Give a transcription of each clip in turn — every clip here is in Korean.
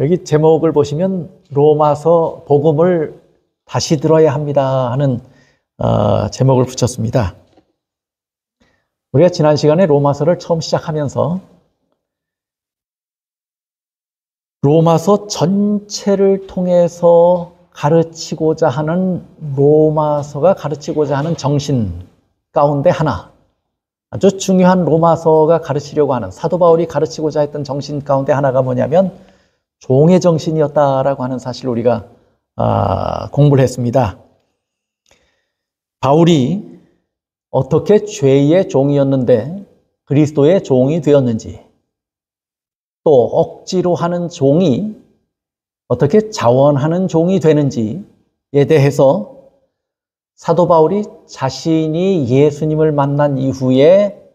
여기 제목을 보시면 로마서 복음을 다시 들어야 합니다 하는 제목을 붙였습니다. 우리가 지난 시간에 로마서를 처음 시작하면서 로마서 전체를 통해서 가르치고자 하는 로마서가 가르치고자 하는 정신 가운데 하나, 아주 중요한 로마서가 가르치려고 하는 사도 바울이 가르치고자 했던 정신 가운데 하나가 뭐냐면 종의 정신이었다라고 하는 사실을 우리가 공부를 했습니다. 바울이 어떻게 죄의 종이었는데 그리스도의 종이 되었는지, 또 억지로 하는 종이 어떻게 자원하는 종이 되는지에 대해서 사도 바울이 자신이 예수님을 만난 이후에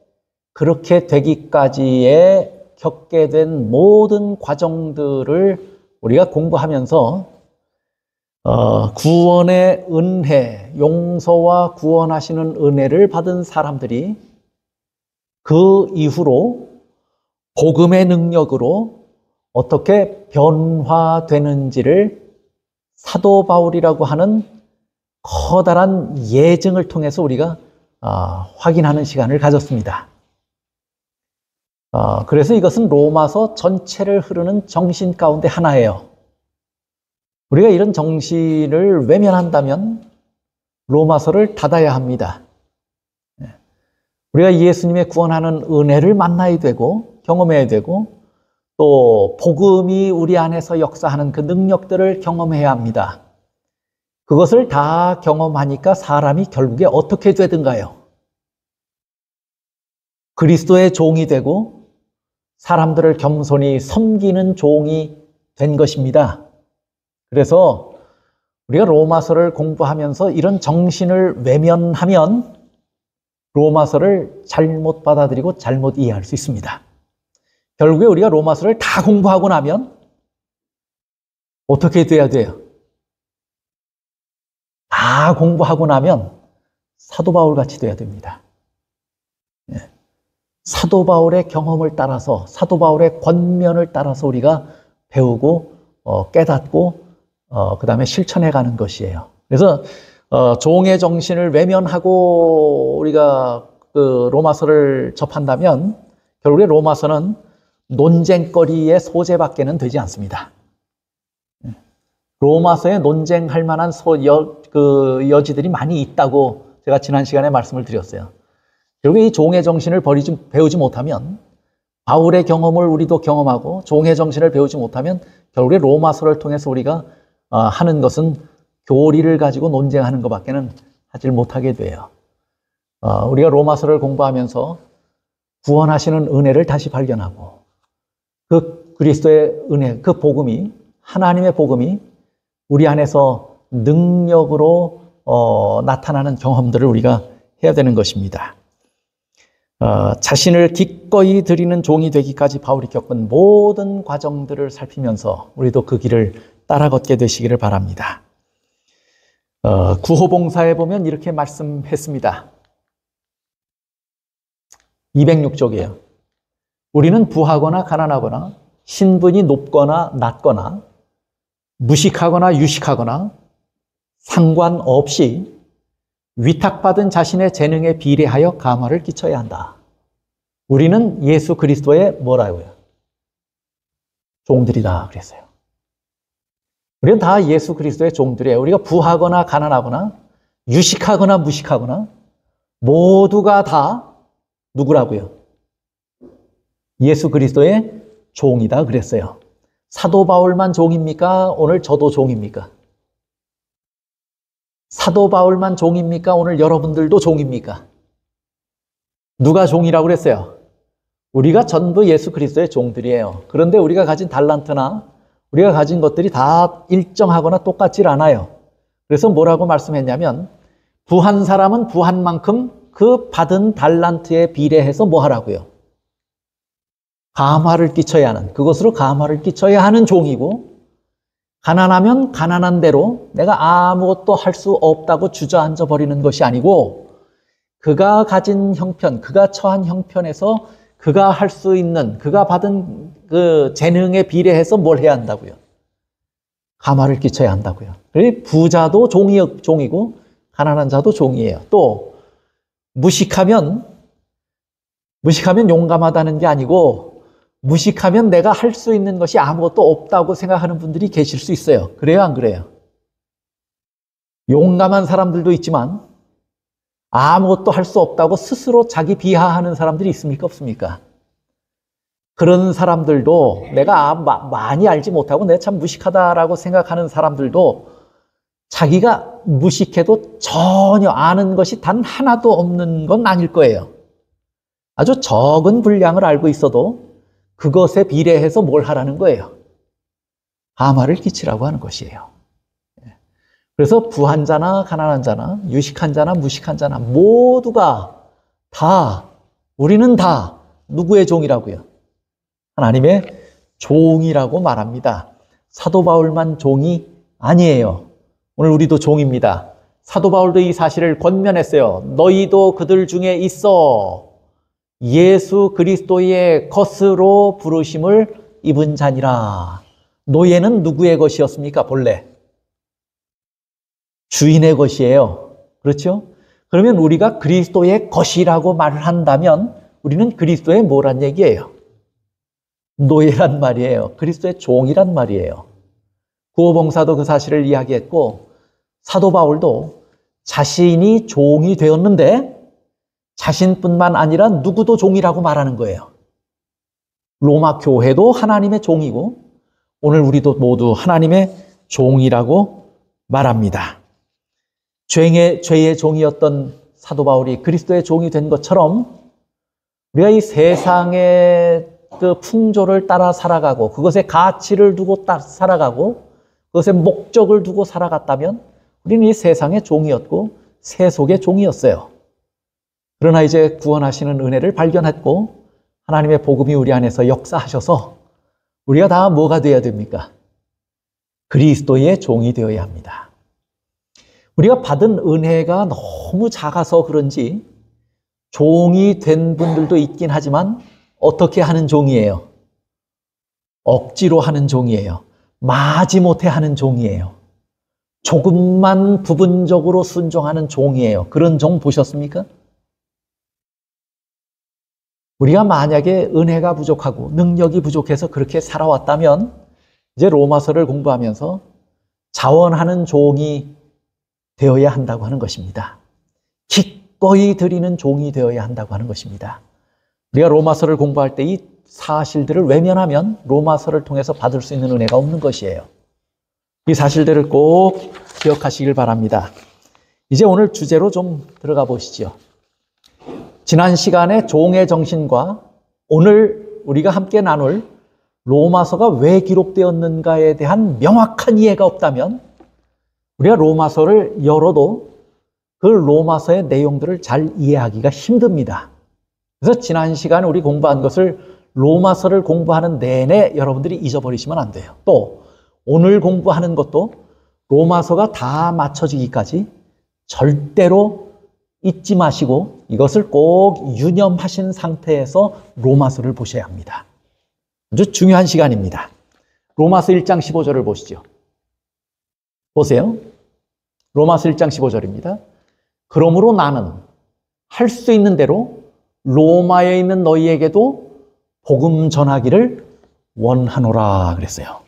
그렇게 되기까지의 겪게 된 모든 과정들을 우리가 공부하면서 구원의 은혜, 용서와 구원하시는 은혜를 받은 사람들이 그 이후로 복음의 능력으로 어떻게 변화되는지를 사도 바울이라고 하는 커다란 예증을 통해서 우리가 확인하는 시간을 가졌습니다. 그래서 이것은 로마서 전체를 흐르는 정신 가운데 하나예요. 우리가 이런 정신을 외면한다면 로마서를 닫아야 합니다. 우리가 예수님의 구원하는 은혜를 만나야 되고 경험해야 되고 또 복음이 우리 안에서 역사하는 그 능력들을 경험해야 합니다. 그것을 다 경험하니까 사람이 결국에 어떻게 되든가요? 그리스도의 종이 되고 사람들을 겸손히 섬기는 종이 된 것입니다. 그래서 우리가 로마서를 공부하면서 이런 정신을 외면하면 로마서를 잘못 받아들이고 잘못 이해할 수 있습니다. 결국에 우리가 로마서를 다 공부하고 나면 어떻게 돼야 돼요? 다 공부하고 나면 사도 바울 같이 돼야 됩니다. 사도 바울의 경험을 따라서, 사도 바울의 권면을 따라서 우리가 배우고 깨닫고 그 다음에 실천해 가는 것이에요. 그래서 종의 정신을 외면하고 우리가 그 로마서를 접한다면 결국에 로마서는 논쟁거리의 소재밖에는 되지 않습니다. 로마서에 논쟁할 만한 여지들이 많이 있다고 제가 지난 시간에 말씀을 드렸어요. 결국에 이 종의 정신을 배우지 못하면, 바울의 경험을 우리도 경험하고 종의 정신을 배우지 못하면 결국에 로마서를 통해서 우리가 하는 것은 교리를 가지고 논쟁하는 것밖에는 하질 못하게 돼요. 우리가 로마서를 공부하면서 구원하시는 은혜를 다시 발견하고 그 그리스도의 은혜, 그 복음이, 하나님의 복음이 우리 안에서 능력으로 나타나는 경험들을 우리가 해야 되는 것입니다. 자신을 기꺼이 드리는 종이 되기까지 바울이 겪은 모든 과정들을 살피면서 우리도 그 길을 따라 걷게 되시기를 바랍니다. 구호봉사에 보면 이렇게 말씀했습니다. 206쪽이에요. 우리는 부하거나 가난하거나 신분이 높거나 낮거나 무식하거나 유식하거나 상관없이 위탁받은 자신의 재능에 비례하여 감화를 끼쳐야 한다. 우리는 예수 그리스도의 뭐라고요? 종들이다 그랬어요. 우리는 다 예수 그리스도의 종들이에요. 우리가 부하거나 가난하거나 유식하거나 무식하거나 모두가 다 누구라고요? 예수 그리스도의 종이다 그랬어요. 사도 바울만 종입니까? 오늘 저도 종입니까? 사도 바울만 종입니까? 오늘 여러분들도 종입니까? 누가 종이라고 그랬어요? 우리가 전부 예수 그리스도의 종들이에요. 그런데 우리가 가진 달란트나 우리가 가진 것들이 다 일정하거나 똑같질 않아요. 그래서 뭐라고 말씀했냐면 부한 사람은 부한 만큼 그 받은 달란트에 비례해서 뭐 하라고요? 감화를 끼쳐야 하는, 그것으로 감화를 끼쳐야 하는 종이고, 가난하면 가난한 대로 내가 아무것도 할 수 없다고 주저앉아 버리는 것이 아니고 그가 가진 형편, 그가 처한 형편에서 그가 할 수 있는, 그가 받은 그 재능에 비례해서 뭘 해야 한다고요? 가마를 끼쳐야 한다고요. 부자도 종이고 가난한 자도 종이에요. 또 무식하면 용감하다는 게 아니고, 무식하면 내가 할 수 있는 것이 아무것도 없다고 생각하는 분들이 계실 수 있어요. 그래요, 안 그래요? 용감한 사람들도 있지만 아무것도 할 수 없다고 스스로 자기 비하하는 사람들이 있습니까, 없습니까? 그런 사람들도, 내가 많이 알지 못하고 내가 참 무식하다라고 생각하는 사람들도 자기가 무식해도 전혀 아는 것이 단 하나도 없는 건 아닐 거예요. 아주 적은 분량을 알고 있어도 그것에 비례해서 뭘 하라는 거예요? 가마를 끼치라고 하는 것이에요. 그래서 부한 자나 가난한 자나 유식한 자나 무식한 자나 모두가 다, 우리는 다 누구의 종이라고요? 하나님의 종이라고 말합니다. 사도 바울만 종이 아니에요. 오늘 우리도 종입니다. 사도 바울도 이 사실을 권면했어요. 너희도 그들 중에 있어 예수 그리스도의 것으로 부르심을 입은 자니라. 노예는 누구의 것이었습니까? 본래 주인의 것이에요. 그렇죠? 그러면 우리가 그리스도의 것이라고 말을 한다면 우리는 그리스도의 뭐란 얘기예요? 노예란 말이에요. 그리스도의 종이란 말이에요. 구호봉사도 그 사실을 이야기했고, 사도 바울도 자신이 종이 되었는데 자신뿐만 아니라 누구도 종이라고 말하는 거예요. 로마 교회도 하나님의 종이고 오늘 우리도 모두 하나님의 종이라고 말합니다. 죄의 종이었던 사도 바울이 그리스도의 종이 된 것처럼 우리가 이 세상의 그 풍조를 따라 살아가고 그것에 가치를 두고 살아가고 그것에 목적을 두고 살아갔다면 우리는 이 세상의 종이었고 세속의 종이었어요. 그러나 이제 구원하시는 은혜를 발견했고 하나님의 복음이 우리 안에서 역사하셔서 우리가 다 뭐가 되어야 됩니까? 그리스도의 종이 되어야 합니다. 우리가 받은 은혜가 너무 작아서 그런지 종이 된 분들도 있긴 하지만 어떻게 하는 종이에요? 억지로 하는 종이에요. 마지못해 하는 종이에요. 조금만 부분적으로 순종하는 종이에요. 그런 종 보셨습니까? 우리가 만약에 은혜가 부족하고 능력이 부족해서 그렇게 살아왔다면 이제 로마서를 공부하면서 자원하는 종이 되어야 한다고 하는 것입니다. 기꺼이 드리는 종이 되어야 한다고 하는 것입니다. 우리가 로마서를 공부할 때 이 사실들을 외면하면 로마서를 통해서 받을 수 있는 은혜가 없는 것이에요. 이 사실들을 꼭 기억하시길 바랍니다. 이제 오늘 주제로 좀 들어가 보시죠. 지난 시간에 종의 정신과 오늘 우리가 함께 나눌 로마서가 왜 기록되었는가에 대한 명확한 이해가 없다면 우리가 로마서를 열어도 그 로마서의 내용들을 잘 이해하기가 힘듭니다. 그래서 지난 시간에 우리 공부한 것을 로마서를 공부하는 내내 여러분들이 잊어버리시면 안 돼요. 또 오늘 공부하는 것도 로마서가 다 맞춰지기까지 절대로 잊지 마시고 이것을 꼭 유념하신 상태에서 로마서를 보셔야 합니다. 아주 중요한 시간입니다. 로마서 1장 15절을 보시죠. 보세요. 로마서 1장 15절입니다. 그러므로 나는 할 수 있는 대로 로마에 있는 너희에게도 복음 전하기를 원하노라 그랬어요.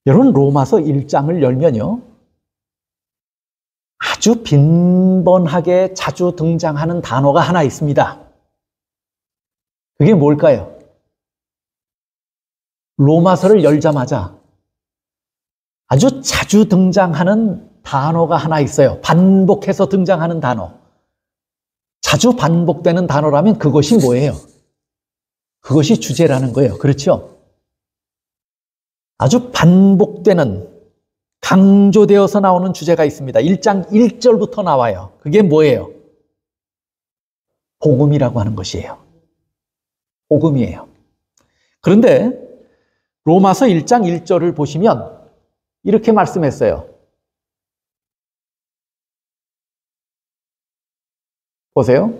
여러분 로마서 1장을 열면요. 아주 빈번하게 자주 등장하는 단어가 하나 있습니다. 그게 뭘까요? 로마서를 열자마자 아주 자주 등장하는 단어가 하나 있어요. 반복해서 등장하는 단어. 자주 반복되는 단어라면 그것이 뭐예요? 그것이 주제라는 거예요. 그렇죠? 아주 반복되는 강조되어서 나오는 주제가 있습니다. 1장 1절부터 나와요. 그게 뭐예요? 복음이라고 하는 것이에요. 복음이에요. 그런데 로마서 1장 1절을 보시면 이렇게 말씀했어요. 보세요.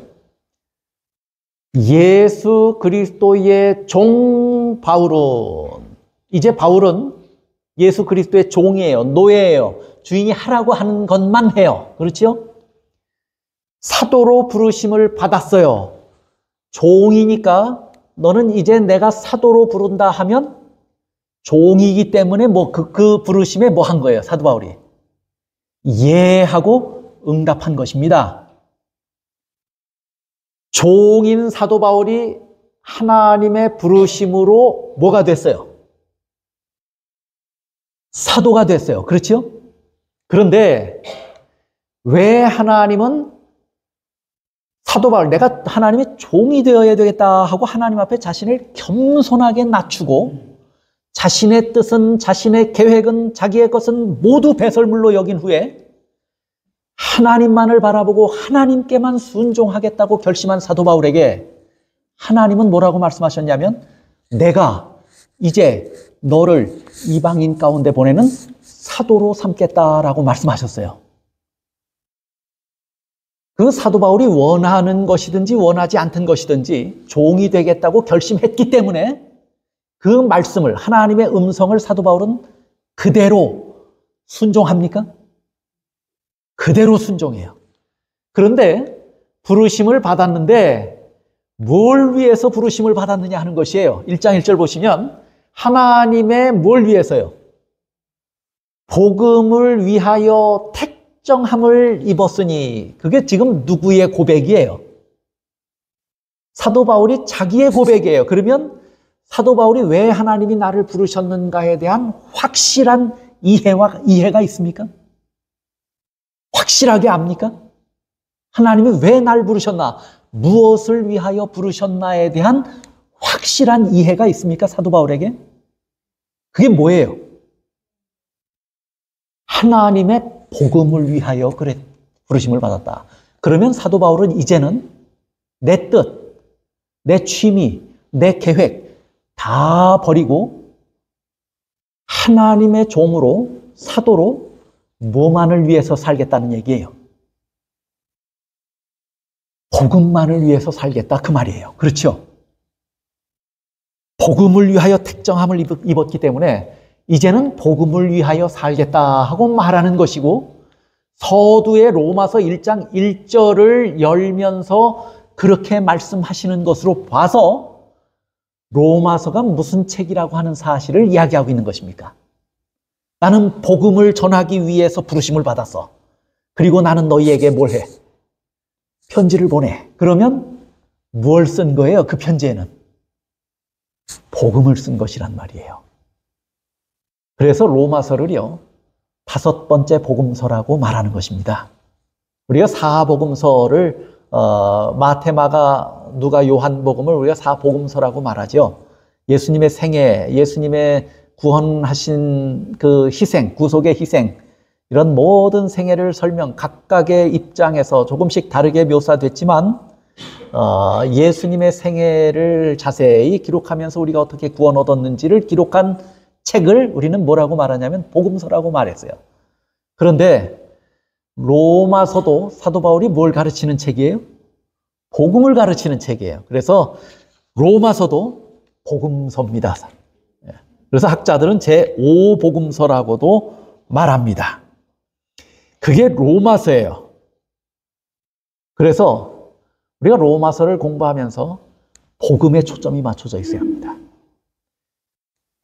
예수 그리스도의 종 바울은, 이제 바울은 예수 그리스도의 종이에요. 노예예요. 주인이 하라고 하는 것만 해요. 그렇죠? 사도로 부르심을 받았어요. 종이니까 너는 이제 내가 사도로 부른다 하면 종이기 때문에 그 부르심에 뭐 한 거예요? 사도 바울이 예 하고 응답한 것입니다. 종인 사도 바울이 하나님의 부르심으로 뭐가 됐어요? 사도가 됐어요. 그렇죠? 그런데 왜 하나님은 사도 바울, 내가 하나님의 종이 되어야 되겠다 하고 하나님 앞에 자신을 겸손하게 낮추고 자신의 뜻은, 자신의 계획은, 자기의 것은 모두 배설물로 여긴 후에 하나님만을 바라보고 하나님께만 순종하겠다고 결심한 사도 바울에게 하나님은 뭐라고 말씀하셨냐면, 내가 이제 너를 이방인 가운데 보내는 사도로 삼겠다라고 말씀하셨어요. 그 사도 바울이 원하는 것이든지 원하지 않던 것이든지 종이 되겠다고 결심했기 때문에 그 말씀을, 하나님의 음성을 사도 바울은 그대로 순종합니까? 그대로 순종해요. 그런데 부르심을 받았는데 뭘 위해서 부르심을 받았느냐 하는 것이에요. 1장 1절 보시면 하나님의 뭘 위해서요? 복음을 위하여 택정함을 입었으니, 그게 지금 누구의 고백이에요? 사도 바울이 자기의 고백이에요. 그러면 사도 바울이 왜 하나님이 나를 부르셨는가에 대한 확실한 이해가 있습니까? 확실하게 압니까? 하나님이 왜 날 부르셨나? 무엇을 위하여 부르셨나에 대한 확실한 이해가 있습니까? 사도 바울에게? 그게 뭐예요? 하나님의 복음을 위하여 부르심을 받았다. 그러면 사도 바울은 이제는 내 뜻, 내 취미, 내 계획 다 버리고 하나님의 종으로, 사도로 뭐만을 위해서 살겠다는 얘기예요? 복음만을 위해서 살겠다, 그 말이에요. 그렇죠? 복음을 위하여 택정함을 입었기 때문에 이제는 복음을 위하여 살겠다 하고 말하는 것이고, 서두에 로마서 1장 1절을 열면서 그렇게 말씀하시는 것으로 봐서 로마서가 무슨 책이라고 하는 사실을 이야기하고 있는 것입니까? 나는 복음을 전하기 위해서 부르심을 받았어. 그리고 나는 너희에게 뭘 해? 편지를 보내. 그러면 뭘 쓴 거예요? 그 편지에는 복음을 쓴 것이란 말이에요. 그래서 로마서를요, 5번째 복음서라고 말하는 것입니다. 우리가 4복음서를 마태, 마가, 누가, 요한복음을 우리가 4복음서라고 말하죠. 예수님의 생애, 예수님의 구원하신 그 희생, 구속의 희생, 이런 모든 생애를 설명, 각각의 입장에서 조금씩 다르게 묘사됐지만 예수님의 생애를 자세히 기록하면서 우리가 어떻게 구원 얻었는지를 기록한 책을 우리는 뭐라고 말하냐면 복음서라고 말했어요. 그런데 로마서도 사도 바울이 뭘 가르치는 책이에요? 복음을 가르치는 책이에요. 그래서 로마서도 복음서입니다. 그래서 학자들은 제5복음서라고도 말합니다. 그게 로마서예요. 그래서 우리가 로마서를 공부하면서 복음에 초점이 맞춰져 있어야 합니다.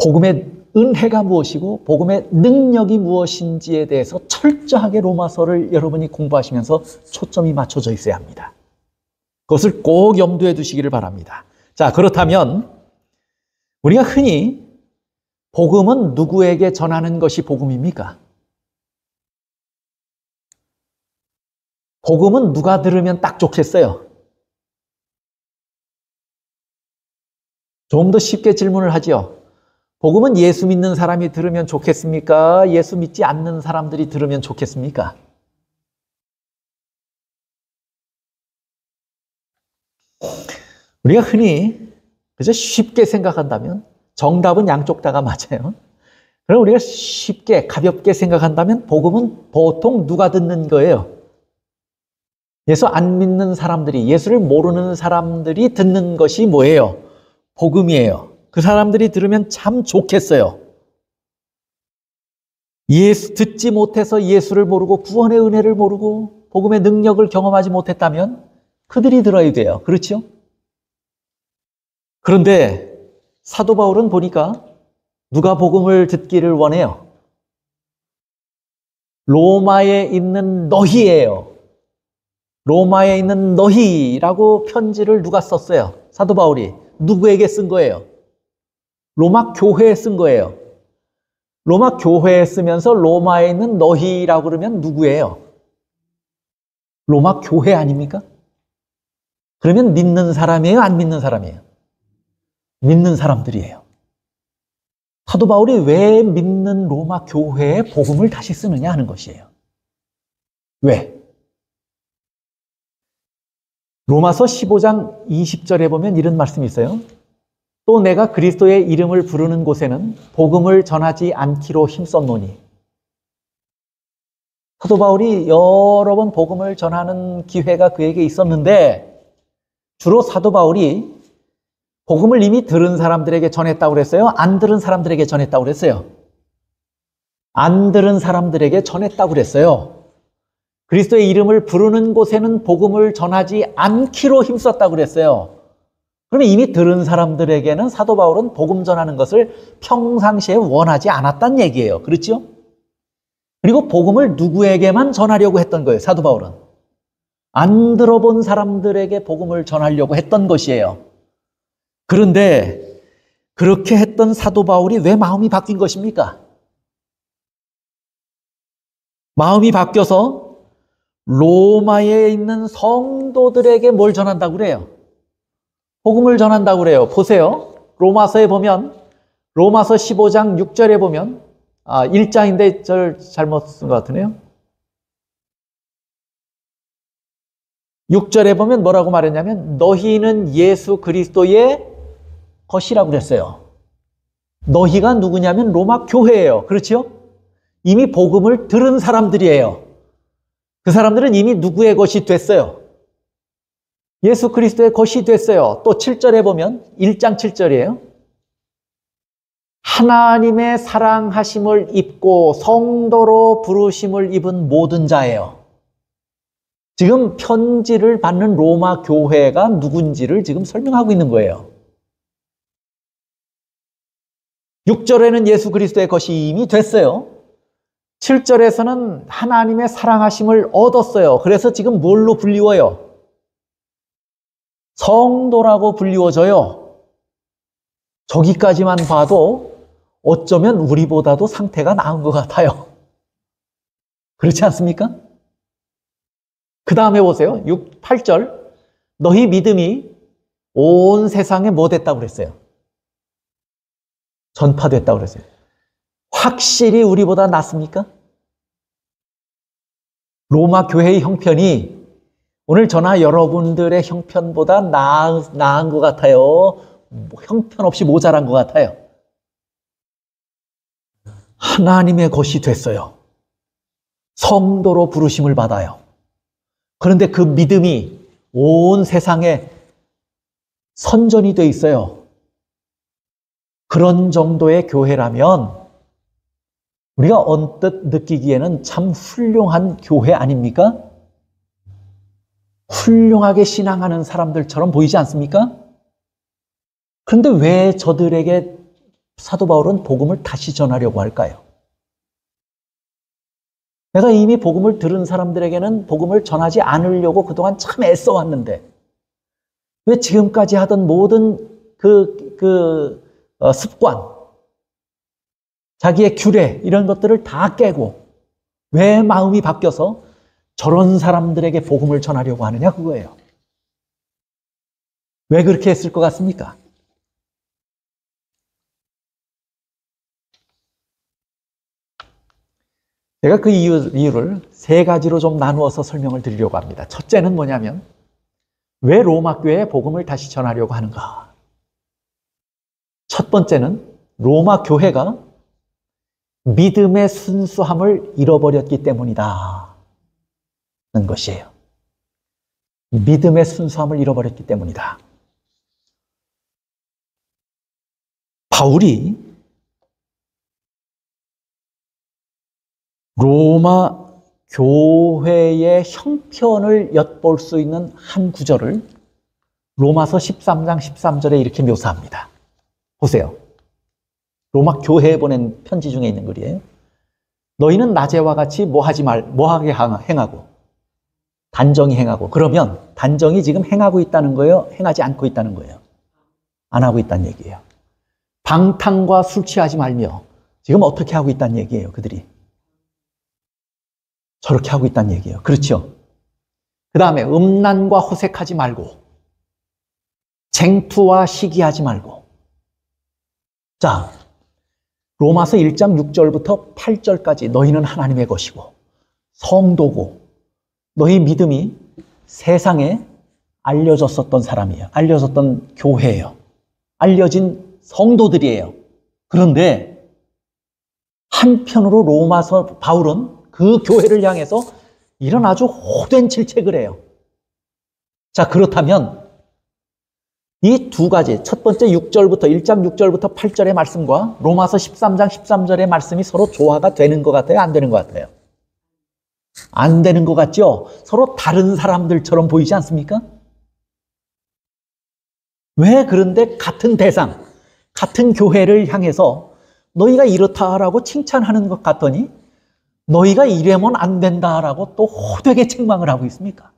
복음의 은혜가 무엇이고 복음의 능력이 무엇인지에 대해서 철저하게 로마서를 여러분이 공부하시면서 초점이 맞춰져 있어야 합니다. 그것을 꼭 염두에 두시기를 바랍니다. 자, 그렇다면 우리가 흔히 복음은 누구에게 전하는 것이 복음입니까? 복음은 누가 들으면 딱 좋겠어요? 좀 더 쉽게 질문을 하죠. 복음은 예수 믿는 사람이 들으면 좋겠습니까? 예수 믿지 않는 사람들이 들으면 좋겠습니까? 우리가 흔히 그저 쉽게 생각한다면 정답은 양쪽 다가 맞아요. 그럼 우리가 쉽게 가볍게 생각한다면 복음은 보통 누가 듣는 거예요? 예수 안 믿는 사람들이, 예수를 모르는 사람들이 듣는 것이 뭐예요? 복음이에요. 그 사람들이 들으면 참 좋겠어요. 예수 듣지 못해서 예수를 모르고 구원의 은혜를 모르고 복음의 능력을 경험하지 못했다면 그들이 들어야 돼요. 그렇죠? 그런데 사도 바울은 보니까 누가 복음을 듣기를 원해요? 로마에 있는 너희예요. 로마에 있는 너희라고 편지를 누가 썼어요? 사도 바울이. 누구에게 쓴 거예요? 로마 교회에 쓴 거예요. 로마 교회에 쓰면서 로마에 있는 너희라고 그러면 누구예요? 로마 교회 아닙니까? 그러면 믿는 사람이에요? 안 믿는 사람이에요? 믿는 사람들이에요. 사도 바울이 왜 믿는 로마 교회에 복음을 다시 쓰느냐 하는 것이에요. 왜? 로마서 15장 20절에 보면 이런 말씀이 있어요. 또 내가 그리스도의 이름을 부르는 곳에는 복음을 전하지 않기로 힘썼노니. 사도 바울이 여러 번 복음을 전하는 기회가 그에게 있었는데 주로 사도 바울이 복음을 이미 들은 사람들에게 전했다고 그랬어요? 안 들은 사람들에게 전했다고 그랬어요? 안 들은 사람들에게 전했다고 그랬어요. 그리스도의 이름을 부르는 곳에는 복음을 전하지 않기로 힘썼다고 그랬어요. 그러면 이미 들은 사람들에게는 사도 바울은 복음 전하는 것을 평상시에 원하지 않았다는 얘기예요. 그렇죠? 그리고 복음을 누구에게만 전하려고 했던 거예요. 사도 바울은. 안 들어본 사람들에게 복음을 전하려고 했던 것이에요. 그런데 그렇게 했던 사도 바울이 왜 마음이 바뀐 것입니까? 마음이 바뀌어서 로마에 있는 성도들에게 뭘 전한다고 그래요? 복음을 전한다고 그래요. 보세요. 로마서에 보면 로마서 15장 6절에 보면 1장인데 절 잘못 쓴 것 같으네요. 6절에 보면 뭐라고 말했냐면 너희는 예수 그리스도의 것이라고 그랬어요. 너희가 누구냐면 로마 교회예요. 그렇죠? 이미 복음을 들은 사람들이에요. 그 사람들은 이미 누구의 것이 됐어요? 예수 그리스도의 것이 됐어요. 또 7절에 보면 1장 7절이에요. 하나님의 사랑하심을 입고 성도로 부르심을 입은 모든 자예요. 지금 편지를 받는 로마 교회가 누군지를 지금 설명하고 있는 거예요. 6절에는 예수 그리스도의 것이 이미 됐어요. 7절에서는 하나님의 사랑하심을 얻었어요. 그래서 지금 뭘로 불리워요? 성도라고 불리워져요. 저기까지만 봐도 어쩌면 우리보다도 상태가 나은 것 같아요. 그렇지 않습니까? 그 다음에 보세요. 8절. 너희 믿음이 온 세상에 뭐 됐다고 그랬어요? 전파됐다고 그랬어요. 확실히 우리보다 낫습니까? 로마 교회의 형편이 오늘 저나 여러분들의 형편보다 나은 것 같아요. 형편없이 모자란 것 같아요. 하나님의 것이 됐어요. 성도로 부르심을 받아요. 그런데 그 믿음이 온 세상에 선전이 돼 있어요. 그런 정도의 교회라면 우리가 언뜻 느끼기에는 참 훌륭한 교회 아닙니까? 훌륭하게 신앙하는 사람들처럼 보이지 않습니까? 그런데 왜 저들에게 사도 바울은 복음을 다시 전하려고 할까요? 내가 이미 복음을 들은 사람들에게는 복음을 전하지 않으려고 그동안 참 애써왔는데 왜 지금까지 하던 모든 습관, 자기의 규례 이런 것들을 다 깨고 왜 마음이 바뀌어서 저런 사람들에게 복음을 전하려고 하느냐 그거예요. 왜 그렇게 했을 것 같습니까? 제가 그 이유를 세 가지로 좀 나누어서 설명을 드리려고 합니다. 첫째는 뭐냐면 왜 로마 교회에 복음을 다시 전하려고 하는가? 첫 번째는 로마 교회가 믿음의 순수함을 잃어버렸기 때문이다 는 것이에요. 믿음의 순수함을 잃어버렸기 때문이다. 바울이 로마 교회의 형편을 엿볼 수 있는 한 구절을 로마서 13장 13절에 이렇게 묘사합니다. 보세요. 로마 교회에 보낸 편지 중에 있는 글이에요. 너희는 낮에와 같이 뭐하게 행하고 단정히 행하고. 그러면 단정히 지금 행하고 있다는 거예요? 행하지 않고 있다는 거예요? 안 하고 있다는 얘기예요. 방탕과 술 취하지 말며. 지금 어떻게 하고 있다는 얘기예요, 그들이? 저렇게 하고 있다는 얘기예요. 그렇죠? 그 다음에 음란과 호색하지 말고, 쟁투와 시기하지 말고. 자, 로마서 1장 6절부터 8절까지 너희는 하나님의 것이고 성도고, 너희 믿음이 세상에 알려졌었던 사람이에요. 알려졌던 교회예요. 알려진 성도들이에요. 그런데 한편으로 로마서 바울은 그 교회를 향해서 이런 아주 호된 질책을 해요. 자, 그렇다면 이 두 가지, 첫 번째 6절부터 1장 6절부터 8절의 말씀과 로마서 13장 13절의 말씀이 서로 조화가 되는 것 같아요? 안 되는 것 같아요? 안 되는 것 같죠? 서로 다른 사람들처럼 보이지 않습니까? 왜 그런데 같은 대상, 같은 교회를 향해서 너희가 이렇다라고 칭찬하는 것 같더니 너희가 이래면 안 된다라고 또 호되게 책망을 하고 있습니까?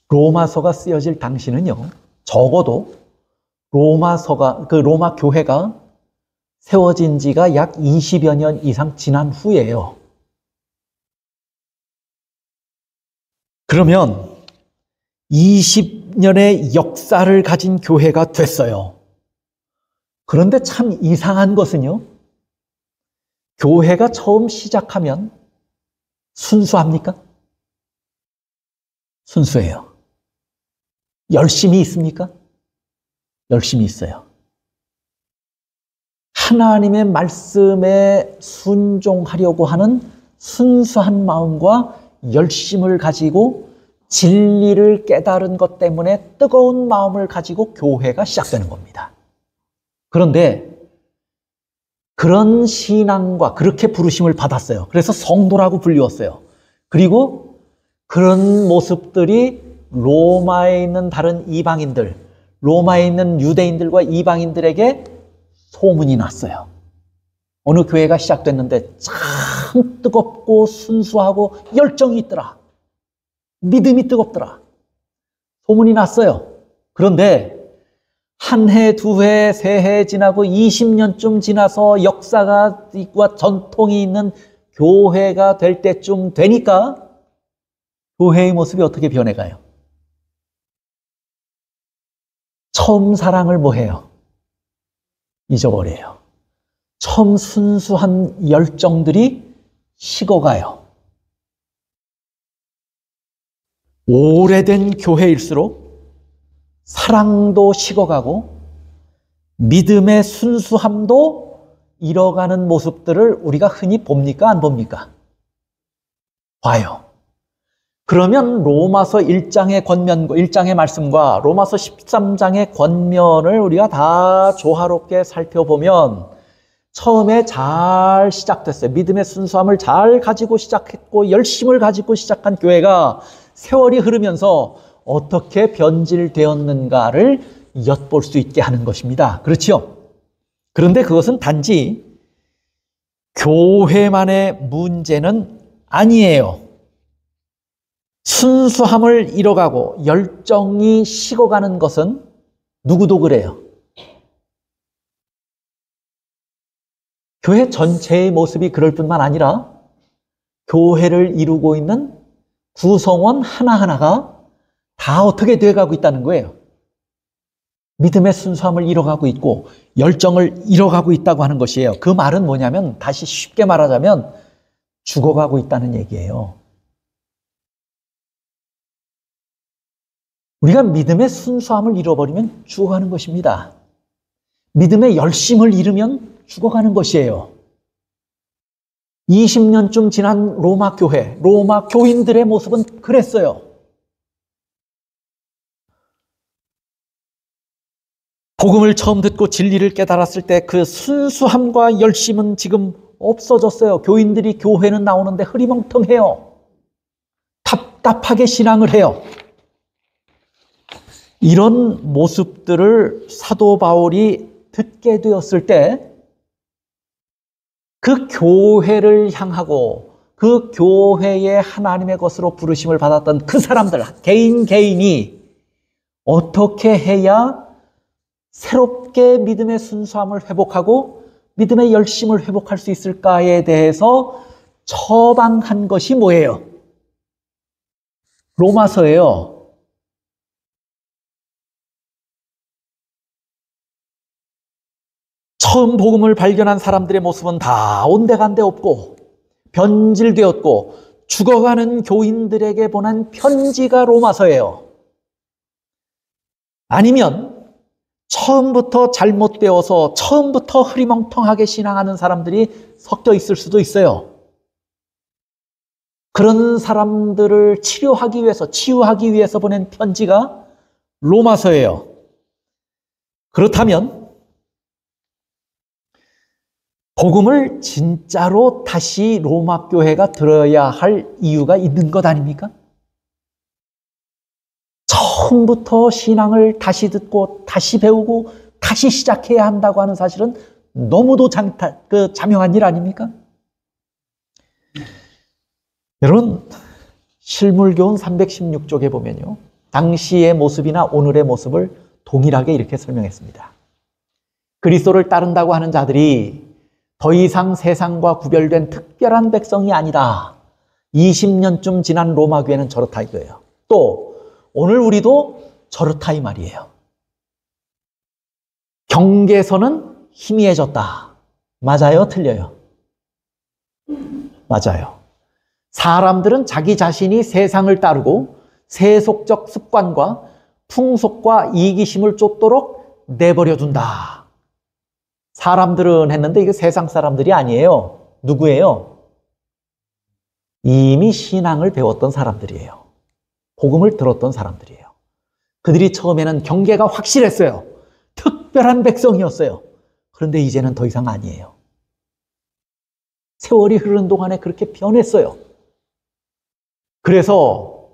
로마서가 쓰여질 당시는요, 적어도 로마 교회가 세워진 지가 약 20여 년 이상 지난 후예요. 그러면 20년의 역사를 가진 교회가 됐어요. 그런데 참 이상한 것은요, 교회가 처음 시작하면 순수합니까? 순수해요. 열심히 있습니까? 열심히 있어요. 하나님의 말씀에 순종하려고 하는 순수한 마음과 열심을 가지고 진리를 깨달은 것 때문에 뜨거운 마음을 가지고 교회가 시작되는 겁니다. 그런데 그런 신앙과 그렇게 부르심을 받았어요. 그래서 성도라고 불리웠어요. 그리고 그런 모습들이 로마에 있는 다른 이방인들, 로마에 있는 유대인들과 이방인들에게 소문이 났어요. 어느 교회가 시작됐는데 참 뜨겁고 순수하고 열정이 있더라. 믿음이 뜨겁더라. 소문이 났어요. 그런데 한 해, 두 해, 세 해 지나고 20년쯤 지나서 역사가 있고 전통이 있는 교회가 될 때쯤 되니까 교회의 모습이 어떻게 변해가요? 처음 사랑을 뭐 해요? 잊어버려요. 처음 순수한 열정들이 식어가요. 오래된 교회일수록 사랑도 식어가고 믿음의 순수함도 잃어가는 모습들을 우리가 흔히 봅니까? 안 봅니까? 봐요. 그러면 로마서 1장의 말씀과 로마서 13장의 권면을 우리가 다 조화롭게 살펴보면 처음에 잘 시작됐어요. 믿음의 순수함을 잘 가지고 시작했고 열심을 가지고 시작한 교회가 세월이 흐르면서 어떻게 변질되었는가를 엿볼 수 있게 하는 것입니다. 그렇죠? 그런데 그것은 단지 교회만의 문제는 아니에요. 순수함을 잃어가고 열정이 식어가는 것은 누구도 그래요. 교회 전체의 모습이 그럴 뿐만 아니라 교회를 이루고 있는 구성원 하나하나가 다 어떻게 돼가고 있다는 거예요. 믿음의 순수함을 잃어가고 있고 열정을 잃어가고 있다고 하는 것이에요. 그 말은 뭐냐면 다시 쉽게 말하자면 죽어가고 있다는 얘기예요. 우리가 믿음의 순수함을 잃어버리면 죽어가는 것입니다. 믿음의 열심을 잃으면 죽어가는 것이에요. 20년쯤 지난 로마 교회, 로마 교인들의 모습은 그랬어요. 복음을 처음 듣고 진리를 깨달았을 때 그 순수함과 열심은 지금 없어졌어요. 교인들이 교회는 나오는데 흐리멍텅해요. 답답하게 신앙을 해요. 이런 모습들을 사도 바울이 듣게 되었을 때 그 교회를 향하고 그 교회의 하나님의 것으로 부르심을 받았던 그 사람들, 개인이 어떻게 해야 새롭게 믿음의 순수함을 회복하고 믿음의 열심을 회복할 수 있을까에 대해서 처방한 것이 뭐예요? 로마서예요. 처음 복음을 발견한 사람들의 모습은 다 온데간데 없고 변질되었고 죽어가는 교인들에게 보낸 편지가 로마서예요. 아니면 처음부터 잘못되어서 처음부터 흐리멍텅하게 신앙하는 사람들이 섞여 있을 수도 있어요. 그런 사람들을 치유하기 위해서 보낸 편지가 로마서예요. 그렇다면 복음을 진짜로 다시 로마 교회가 들어야 할 이유가 있는 것 아닙니까? 처음부터 신앙을 다시 듣고 다시 배우고 다시 시작해야 한다고 하는 사실은 너무도 자명한 일 아닙니까? 여러분, 실물교훈 316쪽에 보면요, 당시의 모습이나 오늘의 모습을 동일하게 이렇게 설명했습니다. 그리스도를 따른다고 하는 자들이 더 이상 세상과 구별된 특별한 백성이 아니다. 20년쯤 지난 로마 교회는 저렇다 이거예요. 또 오늘 우리도 저렇다 이 말이에요. 경계선은 희미해졌다. 맞아요? 틀려요? 맞아요. 사람들은 자기 자신이 세상을 따르고 세속적 습관과 풍속과 이기심을 쫓도록 내버려둔다. 사람들은 했는데 이게 세상 사람들이 아니에요. 누구예요? 이미 신앙을 배웠던 사람들이에요. 복음을 들었던 사람들이에요. 그들이 처음에는 경계가 확실했어요. 특별한 백성이었어요. 그런데 이제는 더 이상 아니에요. 세월이 흐르는 동안에 그렇게 변했어요. 그래서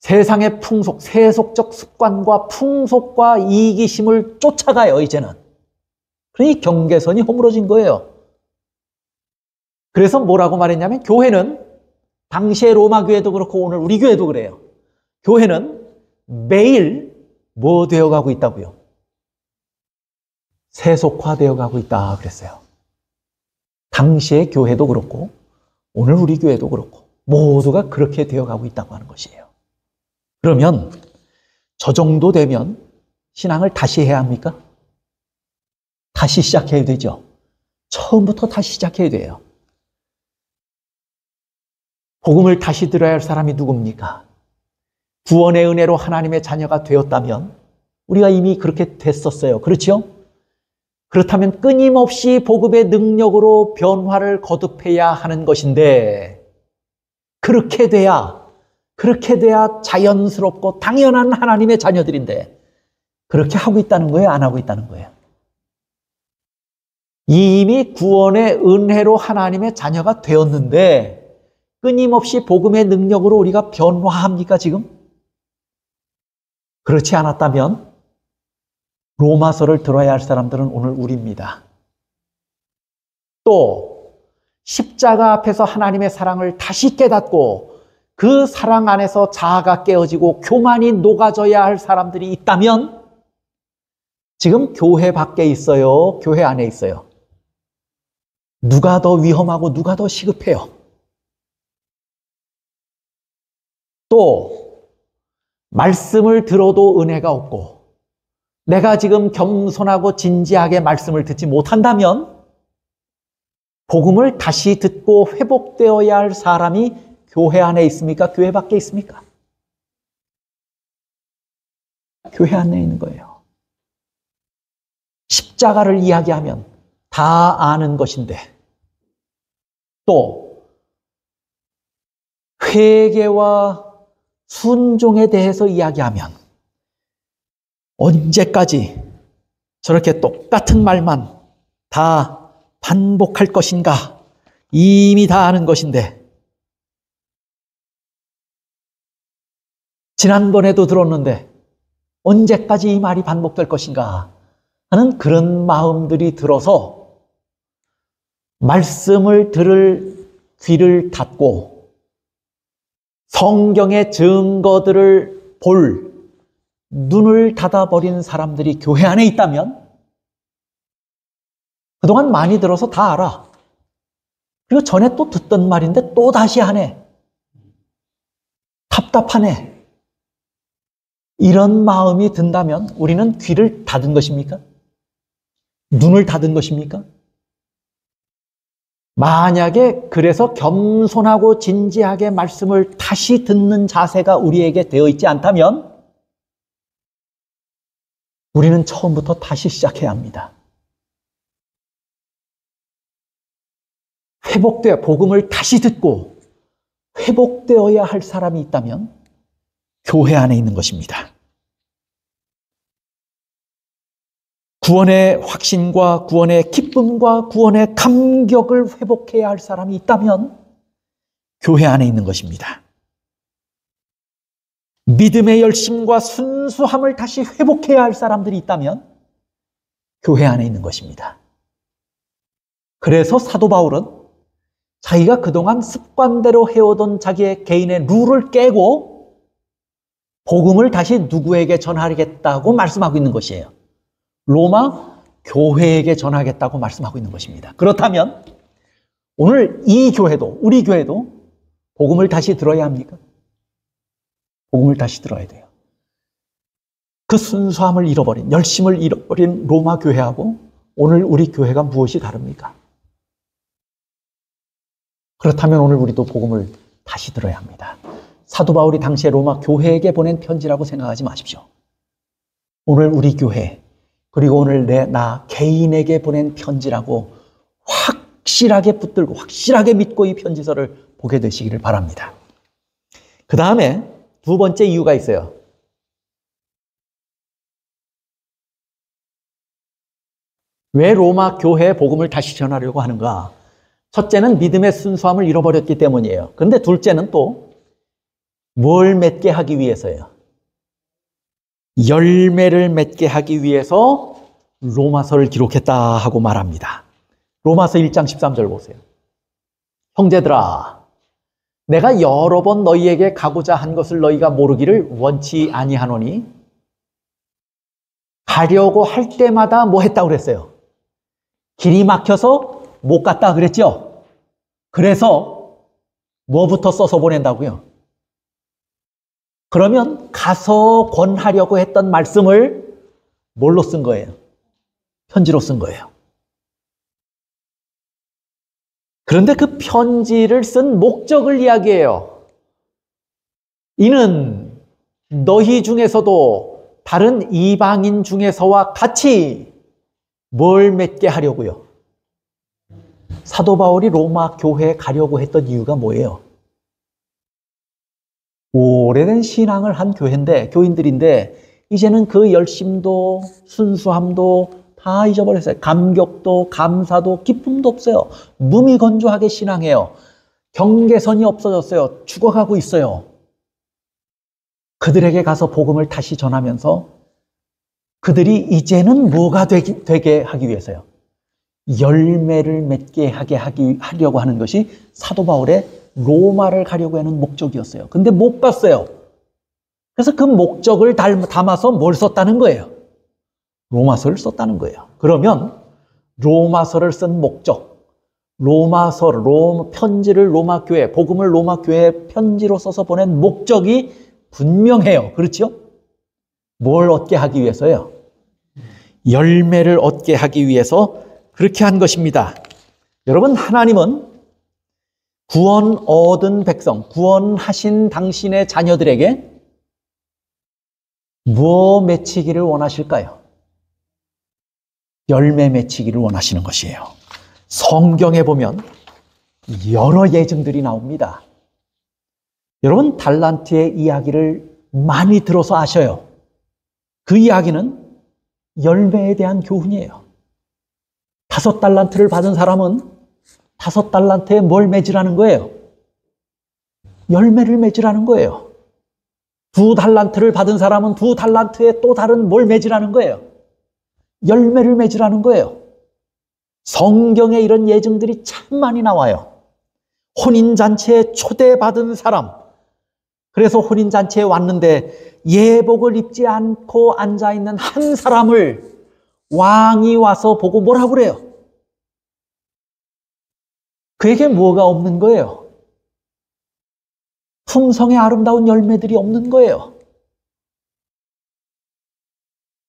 세상의 풍속, 세속적 습관과 풍속과 이기심을 쫓아가요, 이제는. 그러니 경계선이 허물어진 거예요. 그래서 뭐라고 말했냐면 교회는 당시의 로마 교회도 그렇고 오늘 우리 교회도 그래요. 교회는 매일 뭐 되어가고 있다고요? 세속화되어 가고 있다 그랬어요. 당시의 교회도 그렇고 오늘 우리 교회도 그렇고 모두가 그렇게 되어가고 있다고 하는 것이에요. 그러면 저 정도 되면 신앙을 다시 해야 합니까? 다시 시작해야 되죠. 처음부터 다시 시작해야 돼요. 복음을 다시 들어야 할 사람이 누굽니까? 구원의 은혜로 하나님의 자녀가 되었다면 우리가 이미 그렇게 됐었어요. 그렇죠? 그렇다면 끊임없이 복음의 능력으로 변화를 거듭해야 하는 것인데 그렇게 돼야 자연스럽고 당연한 하나님의 자녀들인데 그렇게 하고 있다는 거예요? 안 하고 있다는 거예요? 이미 구원의 은혜로 하나님의 자녀가 되었는데 끊임없이 복음의 능력으로 우리가 변화합니까 지금? 그렇지 않았다면 로마서를 들어야 할 사람들은 오늘 우리입니다. 또 십자가 앞에서 하나님의 사랑을 다시 깨닫고 그 사랑 안에서 자아가 깨어지고 교만이 녹아져야 할 사람들이 있다면 지금 교회 밖에 있어요? 교회 안에 있어요? 누가 더 위험하고 누가 더 시급해요? 또 말씀을 들어도 은혜가 없고 내가 지금 겸손하고 진지하게 말씀을 듣지 못한다면 복음을 다시 듣고 회복되어야 할 사람이 교회 안에 있습니까? 교회 밖에 있습니까? 교회 안에 있는 거예요. 십자가를 이야기하면 다 아는 것인데 또 회개와 순종에 대해서 이야기하면 언제까지 저렇게 똑같은 말만 다 반복할 것인가? 이미 다 아는 것인데 지난번에도 들었는데 언제까지 이 말이 반복될 것인가 하는 그런 마음들이 들어서 말씀을 들을 귀를 닫고 성경의 증거들을 볼 눈을 닫아버린 사람들이 교회 안에 있다면 그동안 많이 들어서 다 알아. 그리고 전에 또 듣던 말인데 또 다시 하네. 답답하네. 이런 마음이 든다면 우리는 귀를 닫은 것입니까? 눈을 닫은 것입니까? 만약에 그래서 겸손하고 진지하게 말씀을 다시 듣는 자세가 우리에게 되어 있지 않다면 우리는 처음부터 다시 시작해야 합니다. 회복되어 복음을 다시 듣고 회복되어야 할 사람이 있다면 교회 안에 있는 것입니다. 구원의 확신과 구원의 기쁨과 구원의 감격을 회복해야 할 사람이 있다면 교회 안에 있는 것입니다. 믿음의 열심과 순수함을 다시 회복해야 할 사람들이 있다면 교회 안에 있는 것입니다. 그래서 사도 바울은 자기가 그동안 습관대로 해오던 자기의 개인의 룰을 깨고 복음을 다시 누구에게 전하겠다고 말씀하고 있는 것이에요. 로마 교회에게 전하겠다고 말씀하고 있는 것입니다. 그렇다면 오늘 이 교회도 우리 교회도 복음을 다시 들어야 합니까? 복음을 다시 들어야 돼요. 그 순수함을 잃어버린 열심을 잃어버린 로마 교회하고 오늘 우리 교회가 무엇이 다릅니까? 그렇다면 오늘 우리도 복음을 다시 들어야 합니다. 사도 바울이 당시에 로마 교회에게 보낸 편지라고 생각하지 마십시오. 오늘 우리 교회 그리고 오늘 나 개인에게 보낸 편지라고 확실하게 붙들고 확실하게 믿고 이 편지서를 보게 되시기를 바랍니다. 그 다음에 두 번째 이유가 있어요. 왜 로마 교회에 복음을 다시 전하려고 하는가? 첫째는 믿음의 순수함을 잃어버렸기 때문이에요. 그런데 둘째는 또 뭘 맺게 하기 위해서예요. 열매를 맺게 하기 위해서 로마서를 기록했다 하고 말합니다. 로마서 1장 13절 보세요. 형제들아, 내가 여러 번 너희에게 가고자 한 것을 너희가 모르기를 원치 아니하노니 가려고 할 때마다 뭐 했다고 그랬어요? 길이 막혀서 못 갔다 그랬죠? 그래서 뭐부터 써서 보낸다고요? 그러면 가서 권하려고 했던 말씀을 뭘로 쓴 거예요? 편지로 쓴 거예요. 그런데 그 편지를 쓴 목적을 이야기해요. 이는 너희 중에서도 다른 이방인 중에서와 같이 뭘 맺게 하려고요? 사도 바울이 로마 교회에 가려고 했던 이유가 뭐예요? 오래된 신앙을 한 교인들인데 이제는 그 열심도 순수함도 다 잊어버렸어요. 감격도 감사도 기쁨도 없어요. 무미건조하게 신앙해요. 경계선이 없어졌어요. 죽어가고 있어요. 그들에게 가서 복음을 다시 전하면서 그들이 이제는 뭐가 되게 하기 위해서요? 열매를 맺게 하려고 하는 것이 사도 바울의 로마를 가려고 하는 목적이었어요. 근데 못 갔어요. 그래서 그 목적을 담아서 뭘 썼다는 거예요? 로마서를 썼다는 거예요. 그러면 로마서를 쓴 목적, 편지를 로마 교회, 복음을 로마 교회에 편지로 써서 보낸 목적이 분명해요. 그렇죠? 뭘 얻게 하기 위해서요? 열매를 얻게 하기 위해서 그렇게 한 것입니다. 여러분, 하나님은 구원 얻은 백성, 구원하신 당신의 자녀들에게 무엇 맺히기를 원하실까요? 열매 맺히기를 원하시는 것이에요. 성경에 보면 여러 예증들이 나옵니다. 여러분, 달란트의 이야기를 많이 들어서 아셔요. 그 이야기는 열매에 대한 교훈이에요. 5달란트를 받은 사람은 5달란트에 뭘 맺으라는 거예요? 열매를 맺으라는 거예요. 2달란트를 받은 사람은 2달란트에 또 다른 뭘 맺으라는 거예요? 열매를 맺으라는 거예요. 성경에 이런 예증들이 참 많이 나와요. 혼인잔치에 초대받은 사람, 그래서 혼인잔치에 왔는데 예복을 입지 않고 앉아있는 한 사람을 왕이 와서 보고 뭐라고 그래요? 그에게 뭐가 없는 거예요? 품성의 아름다운 열매들이 없는 거예요.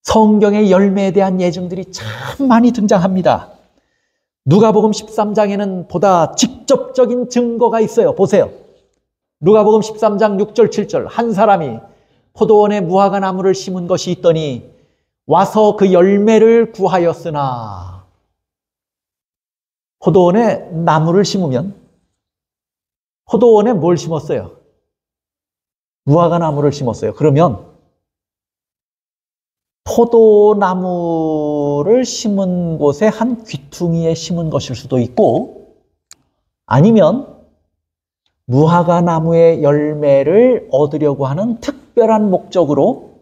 성경의 열매에 대한 예증들이 참 많이 등장합니다. 누가복음 13장에는 보다 직접적인 증거가 있어요. 보세요. 누가복음 13장 6절 7절 한 사람이 포도원에 무화과 나무를 심은 것이 있더니 와서 그 열매를 구하였으나, 포도원에 나무를 심으면 포도원에 뭘 심었어요? 무화과 나무를 심었어요. 그러면 포도나무를 심은 곳에 한 귀퉁이에 심은 것일 수도 있고, 아니면 무화과 나무의 열매를 얻으려고 하는 특별한 목적으로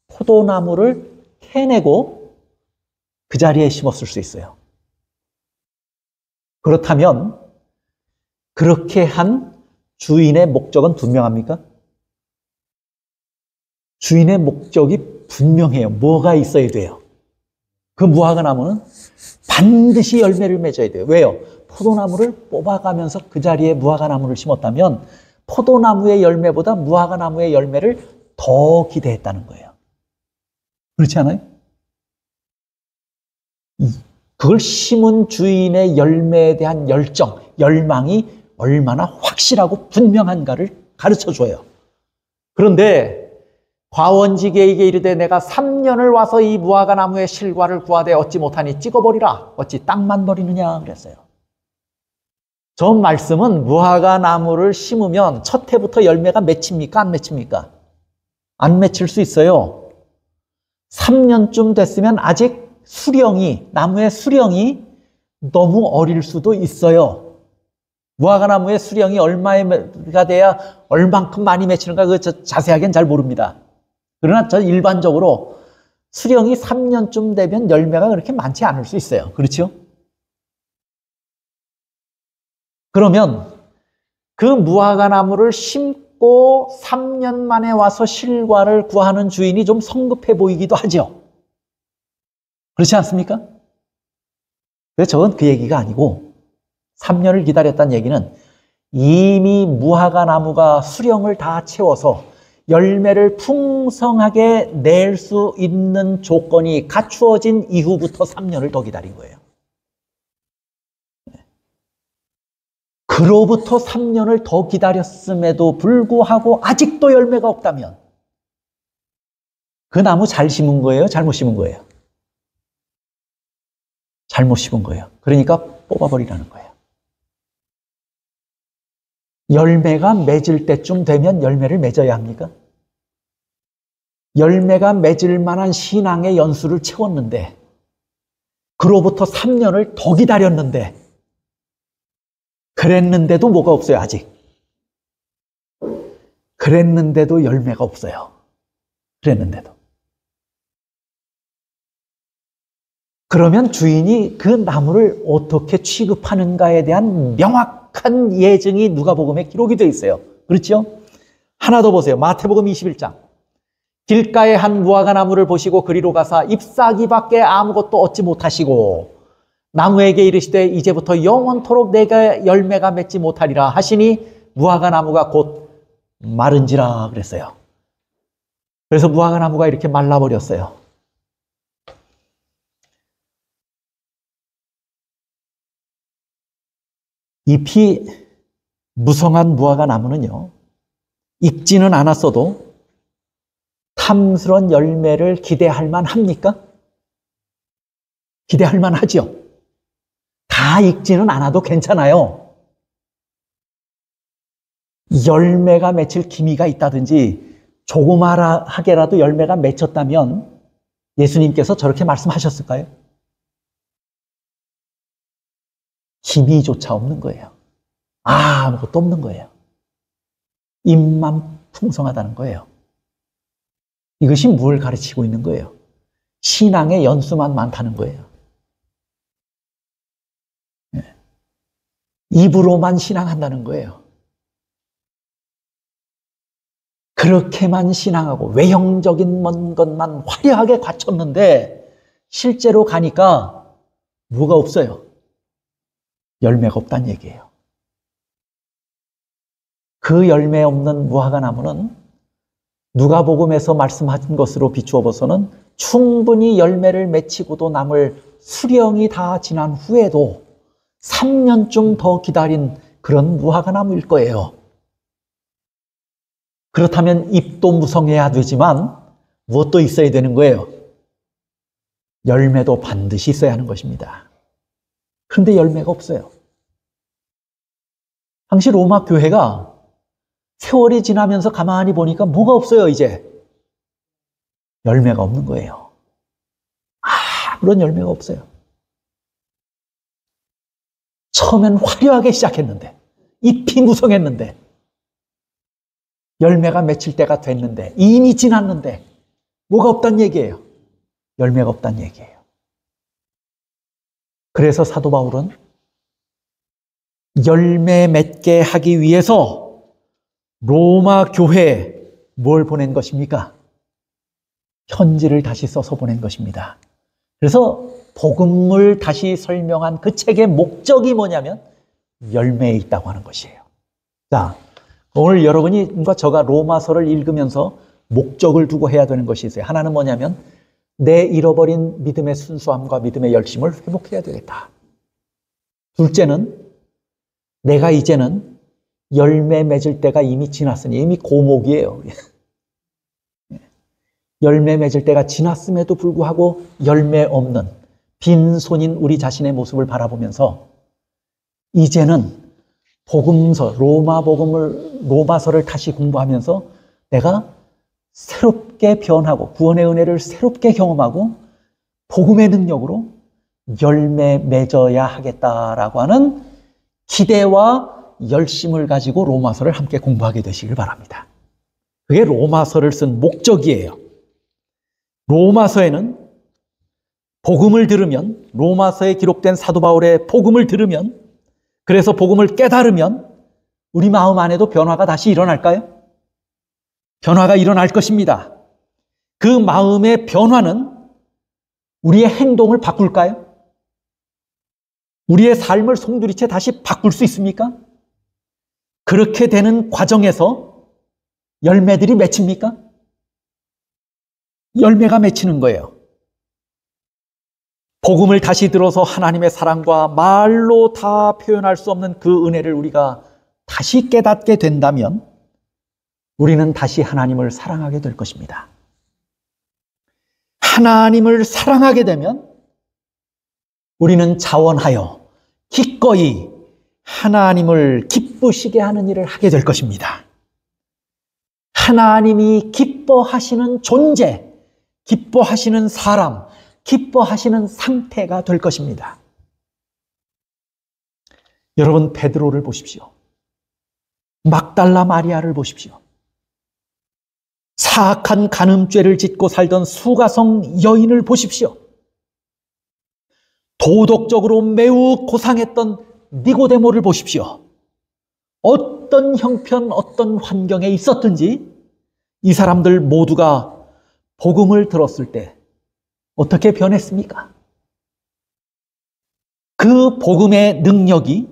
포도나무를 캐내고 그 자리에 심었을 수 있어요. 그렇다면 그렇게 한 주인의 목적은 분명합니까? 주인의 목적이 분명해요. 뭐가 있어야 돼요? 그 무화과 나무는 반드시 열매를 맺어야 돼요. 왜요? 포도나무를 뽑아가면서 그 자리에 무화과 나무를 심었다면 포도나무의 열매보다 무화과 나무의 열매를 더 기대했다는 거예요. 그렇지 않아요? 그걸 심은 주인의 열매에 대한 열정, 열망이 얼마나 확실하고 분명한가를 가르쳐 줘요. 그런데 과원지게에게 이르되 내가 3년을 와서 이 무화과 나무의 실과를 구하되 얻지 못하니 찍어버리라. 어찌 땅만 버리느냐 그랬어요. 저 말씀은 무화과 나무를 심으면 첫 해부터 열매가 맺힙니까? 안 맺힙니까? 안 맺힐 수 있어요. 3년쯤 됐으면 아직 나무의 수령이 너무 어릴 수도 있어요. 무화과 나무의 수령이 얼마가 돼야 얼만큼 많이 맺히는가 자세하게는 잘 모릅니다. 그러나 저 일반적으로 수령이 3년쯤 되면 열매가 그렇게 많지 않을 수 있어요. 그렇죠? 그러면 그 무화과 나무를 심고 3년 만에 와서 실과를 구하는 주인이 좀 성급해 보이기도 하죠. 그렇지 않습니까? 그래서 저건 그 얘기가 아니고 3년을 기다렸다는 얘기는 이미 무화과 나무가 수령을 다 채워서 열매를 풍성하게 낼 수 있는 조건이 갖추어진 이후부터 3년을 더 기다린 거예요. 그로부터 3년을 더 기다렸음에도 불구하고 아직도 열매가 없다면 그 나무 잘 심은 거예요? 잘못 심은 거예요? 잘못 심은 거예요. 그러니까 뽑아버리라는 거예요. 열매가 맺을 때쯤 되면 열매를 맺어야 합니까? 열매가 맺을 만한 신앙의 연수를 채웠는데, 그로부터 3년을 더 기다렸는데, 그랬는데도 뭐가 없어요, 아직. 그랬는데도 열매가 없어요. 그랬는데도. 그러면 주인이 그 나무를 어떻게 취급하는가에 대한 명확한 예증이 누가복음에 기록이 되어 있어요. 그렇죠? 하나 더 보세요. 마태복음 21장. 길가에 한 무화과 나무를 보시고 그리로 가사 잎사귀밖에 아무것도 얻지 못하시고 나무에게 이르시되 이제부터 영원토록 내가 열매가 맺지 못하리라 하시니 무화과 나무가 곧 마른지라 그랬어요. 그래서 무화과 나무가 이렇게 말라버렸어요. 잎이 무성한 무화과 나무는요, 익지는 않았어도 탐스러운 열매를 기대할 만합니까? 기대할 만하죠. 다 익지는 않아도 괜찮아요. 열매가 맺힐 기미가 있다든지 조그마하게라도 열매가 맺혔다면 예수님께서 저렇게 말씀하셨을까요? 기미조차 없는 거예요. 아무것도 없는 거예요. 입만 풍성하다는 거예요. 이것이 뭘 가르치고 있는 거예요? 신앙의 연수만 많다는 거예요. 입으로만 신앙한다는 거예요. 그렇게만 신앙하고 외형적인 것만 화려하게 갖췄는데 실제로 가니까 뭐가 없어요? 열매가 없다는 얘기예요. 그 열매 없는 무화과 나무는 누가복음에서 말씀하신 것으로 비추어 보서는 충분히 열매를 맺히고도 남을 수령이 다 지난 후에도 3년쯤 더 기다린 그런 무화과 나무일 거예요. 그렇다면 잎도 무성해야 되지만 무엇도 있어야 되는 거예요? 열매도 반드시 있어야 하는 것입니다. 그런데 열매가 없어요. 당시 로마 교회가 세월이 지나면서 가만히 보니까 뭐가 없어요, 이제? 열매가 없는 거예요. 그런 열매가 없어요. 처음엔 화려하게 시작했는데, 잎이 무성했는데, 열매가 맺힐 때가 됐는데, 이미 지났는데, 뭐가 없다는 얘기예요? 열매가 없다는 얘기예요. 그래서 사도 바울은 열매 맺게 하기 위해서 로마 교회에 뭘 보낸 것입니까? 편지를 다시 써서 보낸 것입니다. 그래서 복음을 다시 설명한 그 책의 목적이 뭐냐면 열매에 있다고 하는 것이에요. 자, 오늘 여러분과 저가 로마서를 읽으면서 목적을 두고 해야 되는 것이 있어요. 하나는 뭐냐면 내 잃어버린 믿음의 순수함과 믿음의 열심을 회복해야 되겠다. 둘째는 내가 이제는 열매 맺을 때가 이미 지났으니 이미 고목이에요. 열매 맺을 때가 지났음에도 불구하고 열매 없는 빈손인 우리 자신의 모습을 바라보면서 이제는 복음서, 로마서를 다시 공부하면서 내가 새롭게 변하고 구원의 은혜를 새롭게 경험하고 복음의 능력으로 열매 맺어야 하겠다라고 하는 기대와 열심을 가지고 로마서를 함께 공부하게 되시길 바랍니다. 그게 로마서를 쓴 목적이에요. 로마서에는 복음을 들으면, 로마서에 기록된 사도 바울의 복음을 들으면, 그래서 복음을 깨달으면 우리 마음 안에도 변화가 다시 일어날까요? 변화가 일어날 것입니다. 그 마음의 변화는 우리의 행동을 바꿀까요? 우리의 삶을 송두리째 다시 바꿀 수 있습니까? 그렇게 되는 과정에서 열매들이 맺힙니까? 열매가 맺히는 거예요. 복음을 다시 들어서 하나님의 사랑과 말로 다 표현할 수 없는 그 은혜를 우리가 다시 깨닫게 된다면 우리는 다시 하나님을 사랑하게 될 것입니다. 하나님을 사랑하게 되면 우리는 자원하여 기꺼이 하나님을 기쁘시게 하는 일을 하게 될 것입니다. 하나님이 기뻐하시는 존재, 기뻐하시는 사람, 기뻐하시는 상태가 될 것입니다. 여러분, 베드로를 보십시오. 막달라 마리아를 보십시오. 사악한 간음죄를 짓고 살던 수가성 여인을 보십시오. 도덕적으로 매우 고상했던 니고데모를 보십시오. 어떤 형편, 어떤 환경에 있었든지 이 사람들 모두가 복음을 들었을 때 어떻게 변했습니까? 그 복음의 능력이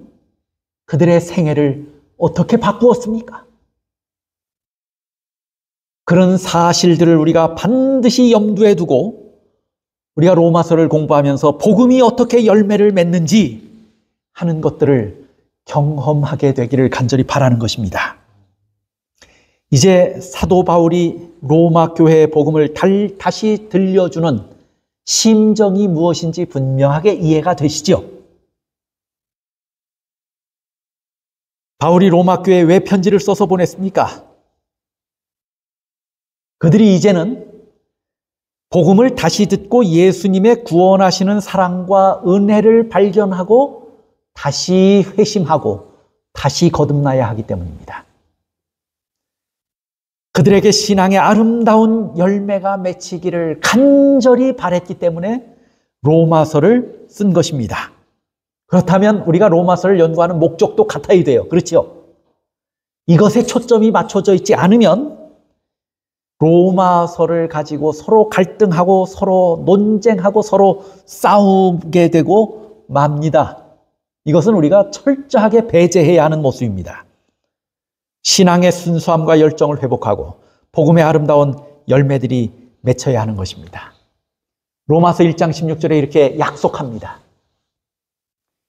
그들의 생애를 어떻게 바꾸었습니까? 그런 사실들을 우리가 반드시 염두에 두고 우리가 로마서를 공부하면서 복음이 어떻게 열매를 맺는지 하는 것들을 경험하게 되기를 간절히 바라는 것입니다. 이제 사도 바울이 로마 교회의 복음을 다시 들려주는 심정이 무엇인지 분명하게 이해가 되시죠? 바울이 로마 교회에 왜 편지를 써서 보냈습니까? 그들이 이제는 복음을 다시 듣고 예수님의 구원하시는 사랑과 은혜를 발견하고 다시 회심하고 다시 거듭나야 하기 때문입니다. 그들에게 신앙의 아름다운 열매가 맺히기를 간절히 바랬기 때문에 로마서를 쓴 것입니다. 그렇다면 우리가 로마서를 연구하는 목적도 같아야 돼요. 그렇죠? 이것에 초점이 맞춰져 있지 않으면 로마서를 가지고 서로 갈등하고 서로 논쟁하고 서로 싸우게 되고 맙니다. 이것은 우리가 철저하게 배제해야 하는 모습입니다. 신앙의 순수함과 열정을 회복하고 복음의 아름다운 열매들이 맺혀야 하는 것입니다. 로마서 1장 16절에 이렇게 약속합니다.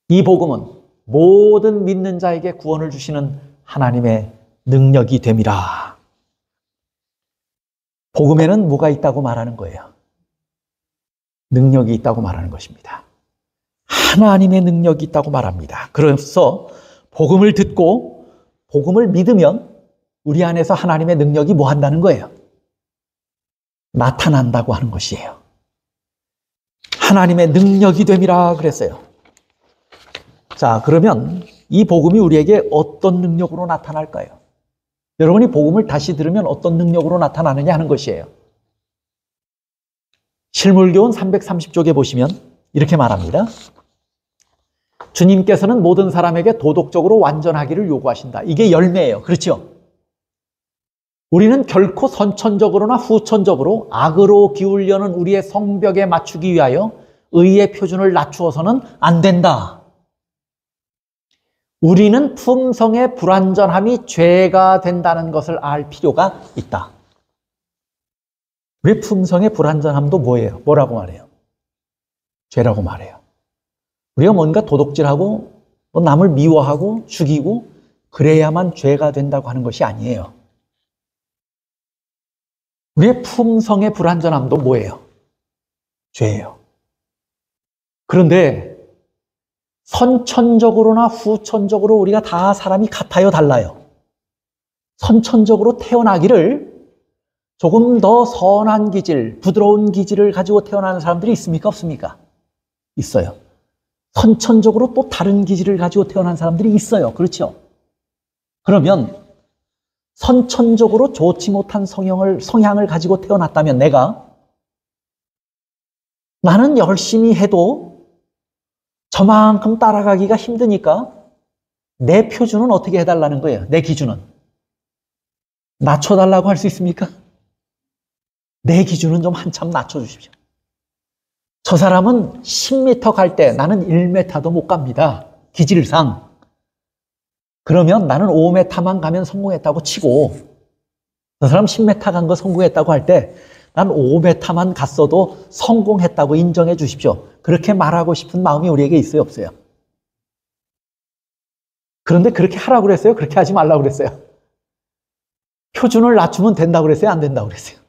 이 복음은 모든 믿는 자에게 구원을 주시는 하나님의 능력이 됨이라. 복음에는 뭐가 있다고 말하는 거예요? 능력이 있다고 말하는 것입니다. 하나님의 능력이 있다고 말합니다. 그래서 복음을 듣고 복음을 믿으면 우리 안에서 하나님의 능력이 뭐 한다는 거예요? 나타난다고 하는 것이에요. 하나님의 능력이 됨이라 그랬어요. 자, 그러면 이 복음이 우리에게 어떤 능력으로 나타날까요? 여러분이 복음을 다시 들으면 어떤 능력으로 나타나느냐 하는 것이에요. 실물교훈 330쪽에 보시면 이렇게 말합니다. 주님께서는 모든 사람에게 도덕적으로 완전하기를 요구하신다. 이게 열매예요. 그렇죠? 우리는 결코 선천적으로나 후천적으로 악으로 기울려는 우리의 성벽에 맞추기 위하여 의의 표준을 낮추어서는 안 된다. 우리는 품성의 불완전함이 죄가 된다는 것을 알 필요가 있다. 우리 품성의 불완전함도 뭐예요? 뭐라고 말해요? 죄라고 말해요. 우리가 뭔가 도둑질하고 남을 미워하고 죽이고 그래야만 죄가 된다고 하는 것이 아니에요. 우리의 품성의 불완전함도 뭐예요? 죄예요. 그런데 선천적으로나 후천적으로 우리가 다 사람이 같아요, 달라요? 선천적으로 태어나기를 조금 더 선한 기질, 부드러운 기질을 가지고 태어나는 사람들이 있습니까? 없습니까? 있어요. 선천적으로 또 다른 기질을 가지고 태어난 사람들이 있어요. 그렇죠? 그러면 선천적으로 좋지 못한 성향을 가지고 태어났다면 나는 열심히 해도 저만큼 따라가기가 힘드니까 내 표준은 어떻게 해달라는 거예요? 내 기준은. 낮춰달라고 할 수 있습니까? 내 기준은 좀 한참 낮춰주십시오. 저 사람은 10m 갈 때 나는 1m도 못 갑니다. 기질상. 그러면 나는 5m만 가면 성공했다고 치고 저 사람 10m 간 거 성공했다고 할 때 난 5m만 갔어도 성공했다고 인정해 주십시오. 그렇게 말하고 싶은 마음이 우리에게 있어요, 없어요? 그런데 그렇게 하라고 그랬어요? 그렇게 하지 말라고 그랬어요? 표준을 낮추면 된다고 그랬어요? 안 된다고 그랬어요?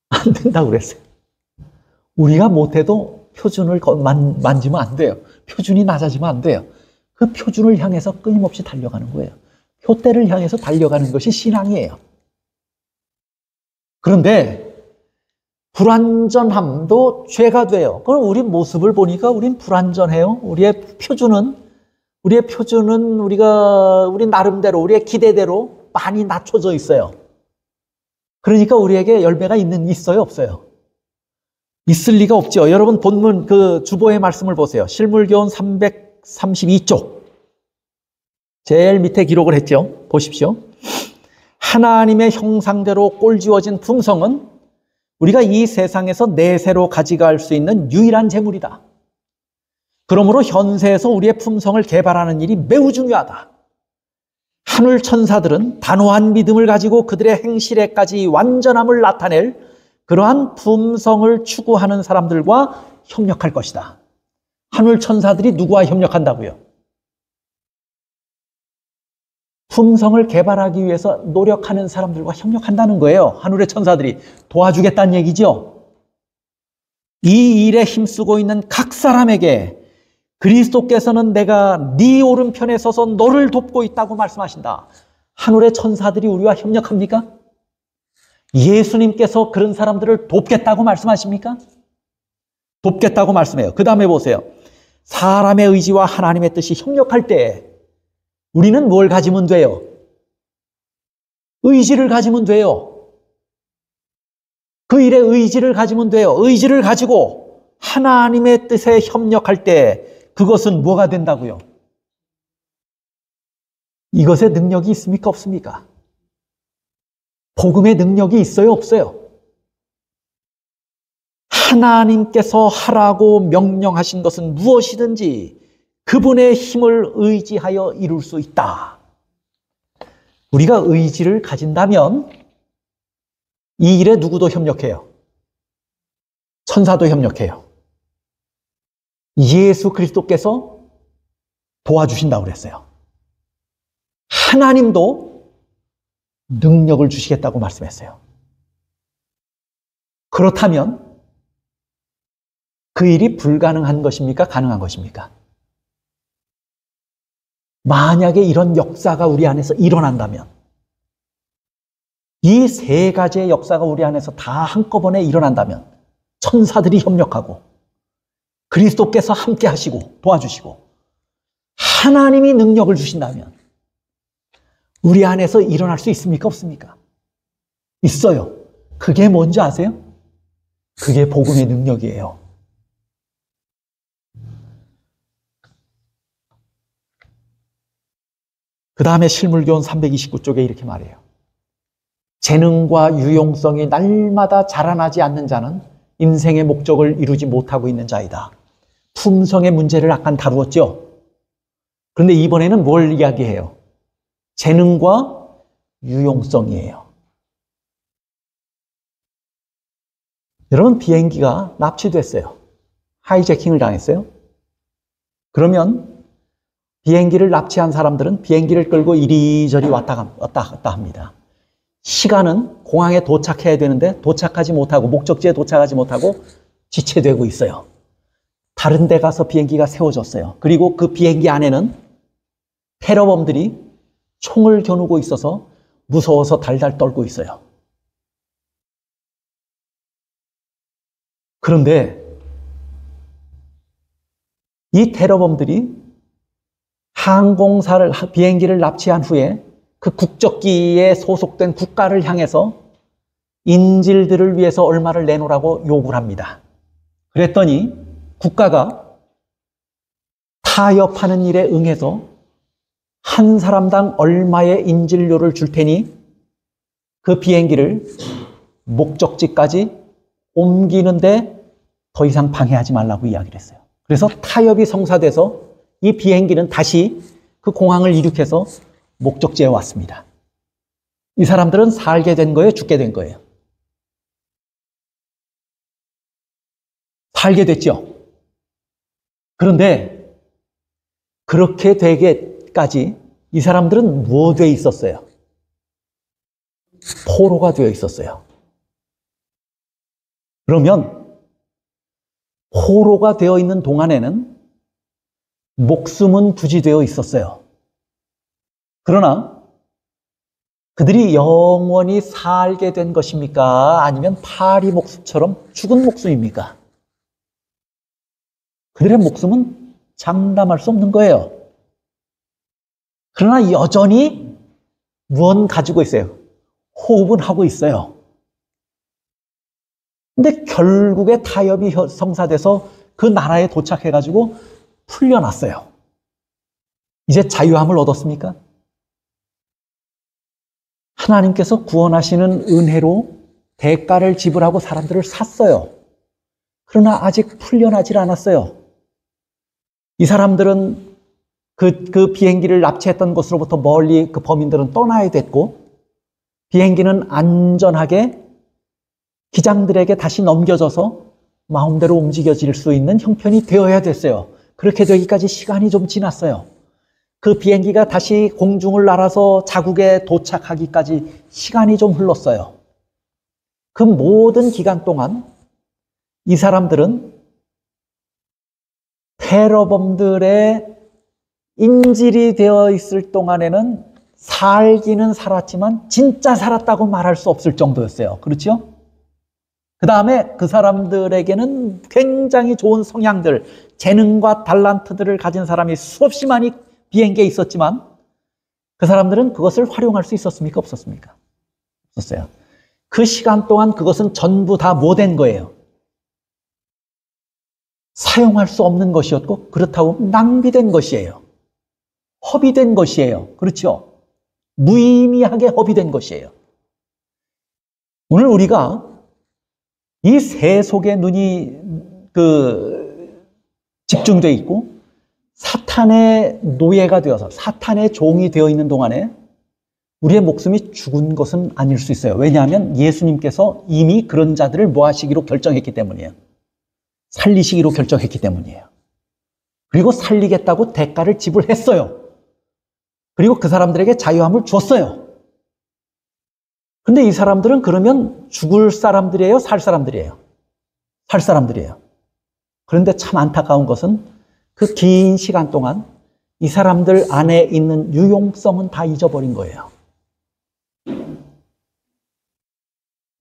안 된다고 그랬어요. 우리가 못해도 표준을 만지면 안 돼요. 표준이 낮아지면 안 돼요. 그 표준을 향해서 끊임없이 달려가는 거예요. 표대를 향해서 달려가는 것이 신앙이에요. 그런데 불완전함도 죄가 돼요. 그럼 우리 모습을 보니까 우린 불완전해요. 우리의 표준은 우리 나름대로, 우리의 기대대로 많이 낮춰져 있어요. 그러니까 우리에게 열매가 있어요, 없어요? 있을 리가 없죠. 여러분 본문 그 주보의 말씀을 보세요. 실물교훈 332쪽. 제일 밑에 기록을 했죠. 보십시오. 하나님의 형상대로 꼴지어진 품성은 우리가 이 세상에서 내세로 가져갈 수 있는 유일한 재물이다. 그러므로 현세에서 우리의 품성을 개발하는 일이 매우 중요하다. 하늘 천사들은 단호한 믿음을 가지고 그들의 행실에까지 완전함을 나타낼 그러한 품성을 추구하는 사람들과 협력할 것이다. 하늘 천사들이 누구와 협력한다고요? 품성을 개발하기 위해서 노력하는 사람들과 협력한다는 거예요. 하늘의 천사들이 도와주겠다는 얘기죠. 이 일에 힘쓰고 있는 각 사람에게 그리스도께서는 내가 네 오른편에 서서 너를 돕고 있다고 말씀하신다. 하늘의 천사들이 우리와 협력합니까? 예수님께서 그런 사람들을 돕겠다고 말씀하십니까? 돕겠다고 말씀해요. 그 다음에 보세요. 사람의 의지와 하나님의 뜻이 협력할 때 우리는 뭘 가지면 돼요? 의지를 가지면 돼요. 그 일에 의지를 가지면 돼요. 의지를 가지고 하나님의 뜻에 협력할 때 그것은 뭐가 된다고요? 이것에 능력이 있습니까? 없습니까? 복음의 능력이 있어요? 없어요? 하나님께서 하라고 명령하신 것은 무엇이든지 그분의 힘을 의지하여 이룰 수 있다. 우리가 의지를 가진다면 이 일에 누구도 협력해요. 천사도 협력해요. 예수 그리스도께서 도와주신다고 그랬어요. 하나님도 능력을 주시겠다고 말씀했어요. 그렇다면 그 일이 불가능한 것입니까? 가능한 것입니까? 만약에 이런 역사가 우리 안에서 일어난다면, 이 세 가지의 역사가 우리 안에서 다 한꺼번에 일어난다면, 천사들이 협력하고 그리스도께서 함께 하시고 도와주시고 하나님이 능력을 주신다면 우리 안에서 일어날 수 있습니까? 없습니까? 있어요. 그게 뭔지 아세요? 그게 복음의 능력이에요. 그 다음에 실물교훈 329쪽에 이렇게 말해요. 재능과 유용성이 날마다 자라나지 않는 자는 인생의 목적을 이루지 못하고 있는 자이다. 품성의 문제를 아까 다루었죠. 그런데 이번에는 뭘 이야기해요? 재능과 유용성이에요. 여러분, 비행기가 납치됐어요. 하이제킹을 당했어요. 그러면 비행기를 납치한 사람들은 비행기를 끌고 이리저리 왔다 갔다 합니다. 시간은 공항에 도착해야 되는데 도착하지 못하고 목적지에 도착하지 못하고 지체되고 있어요. 다른 데 가서 비행기가 세워졌어요. 그리고 그 비행기 안에는 테러범들이 총을 겨누고 있어서 무서워서 달달 떨고 있어요. 그런데 이 테러범들이 항공사를, 비행기를 납치한 후에 그 국적기에 소속된 국가를 향해서 인질들을 위해서 얼마를 내놓으라고 요구를 합니다. 그랬더니 국가가 타협하는 일에 응해서 한 사람당 얼마의 인질료를 줄 테니 그 비행기를 목적지까지 옮기는데 더 이상 방해하지 말라고 이야기를 했어요. 그래서 타협이 성사돼서 이 비행기는 다시 그 공항을 이륙해서 목적지에 왔습니다. 이 사람들은 살게 된 거예요? 죽게 된 거예요? 살게 됐죠. 그런데 그렇게 되기까지 이 사람들은 뭐 되어 있었어요? 포로가 되어 있었어요. 그러면 포로가 되어 있는 동안에는 목숨은 부지되어 있었어요. 그러나 그들이 영원히 살게 된 것입니까? 아니면 파리 목숨처럼 죽은 목숨입니까? 그들의 목숨은 장담할 수 없는 거예요. 그러나 여전히 무언 가지고 있어요. 호흡은 하고 있어요. 근데 결국에 타협이 성사돼서 그 나라에 도착해가지고 풀려났어요. 이제 자유함을 얻었습니까? 하나님께서 구원하시는 은혜로 대가를 지불하고 사람들을 샀어요. 그러나 아직 풀려나질 않았어요. 이 사람들은 그 비행기를 납치했던 곳으로부터 멀리 그 범인들은 떠나야 됐고, 비행기는 안전하게 기장들에게 다시 넘겨져서 마음대로 움직여질 수 있는 형편이 되어야 됐어요. 그렇게 되기까지 시간이 좀 지났어요. 그 비행기가 다시 공중을 날아서 자국에 도착하기까지 시간이 좀 흘렀어요. 그 모든 기간 동안 이 사람들은 테러범들의 인질이 되어 있을 동안에는 살기는 살았지만 진짜 살았다고 말할 수 없을 정도였어요. 그렇죠? 그 다음에 그 사람들에게는 굉장히 좋은 성향들, 재능과 달란트들을 가진 사람이 수없이 많이 비행기에 있었지만 그 사람들은 그것을 활용할 수 있었습니까? 없었습니까? 없었어요. 그 시간 동안 그것은 전부 다 못된 거예요. 사용할 수 없는 것이었고 그렇다고 낭비된 것이에요. 허비된 것이에요. 그렇죠? 무의미하게 허비된 것이에요. 오늘 우리가 이 새 속에 눈이 집중되어 있고 사탄의 노예가 되어서 사탄의 종이 되어 있는 동안에 우리의 목숨이 죽은 것은 아닐 수 있어요. 왜냐하면 예수님께서 이미 그런 자들을 뭐 하시기로 결정했기 때문이에요. 살리시기로 결정했기 때문이에요. 그리고 살리겠다고 대가를 지불했어요. 그리고 그 사람들에게 자유함을 줬어요. 근데 이 사람들은 그러면 죽을 사람들이에요? 살 사람들이에요? 살 사람들이에요. 그런데 참 안타까운 것은 그 긴 시간 동안 이 사람들 안에 있는 유용성은 다 잊어버린 거예요.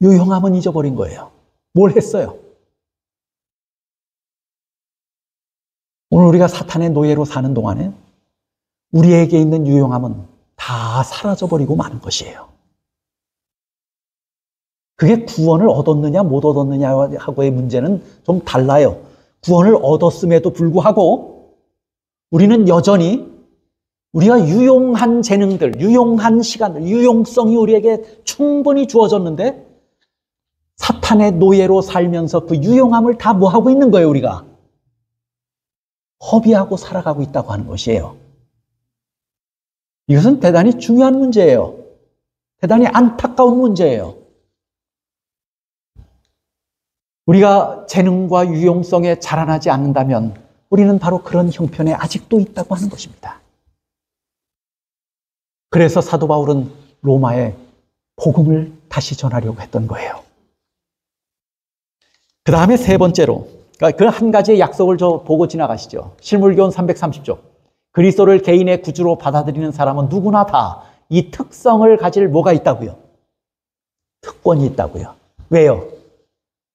유용함은 잊어버린 거예요. 뭘 했어요? 오늘 우리가 사탄의 노예로 사는 동안에 우리에게 있는 유용함은 다 사라져버리고 마는 것이에요. 그게 구원을 얻었느냐 못 얻었느냐하고의 문제는 좀 달라요. 구원을 얻었음에도 불구하고 우리는 여전히 우리가 유용한 재능들, 유용한 시간들, 유용성이 우리에게 충분히 주어졌는데 사탄의 노예로 살면서 그 유용함을 다 뭐 하고 있는 거예요, 우리가? 허비하고 살아가고 있다고 하는 것이에요. 이것은 대단히 중요한 문제예요. 대단히 안타까운 문제예요. 우리가 재능과 유용성에 자라나지 않는다면 우리는 바로 그런 형편에 아직도 있다고 하는 것입니다. 그래서 사도 바울은 로마에 복음을 다시 전하려고 했던 거예요. 그 다음에 세 번째로, 그 한 가지의 약속을 보고 지나가시죠. 실물교훈 330쪽. 그리스도를 개인의 구주로 받아들이는 사람은 누구나 다 이 특성을 가질 뭐가 있다고요? 특권이 있다고요. 왜요?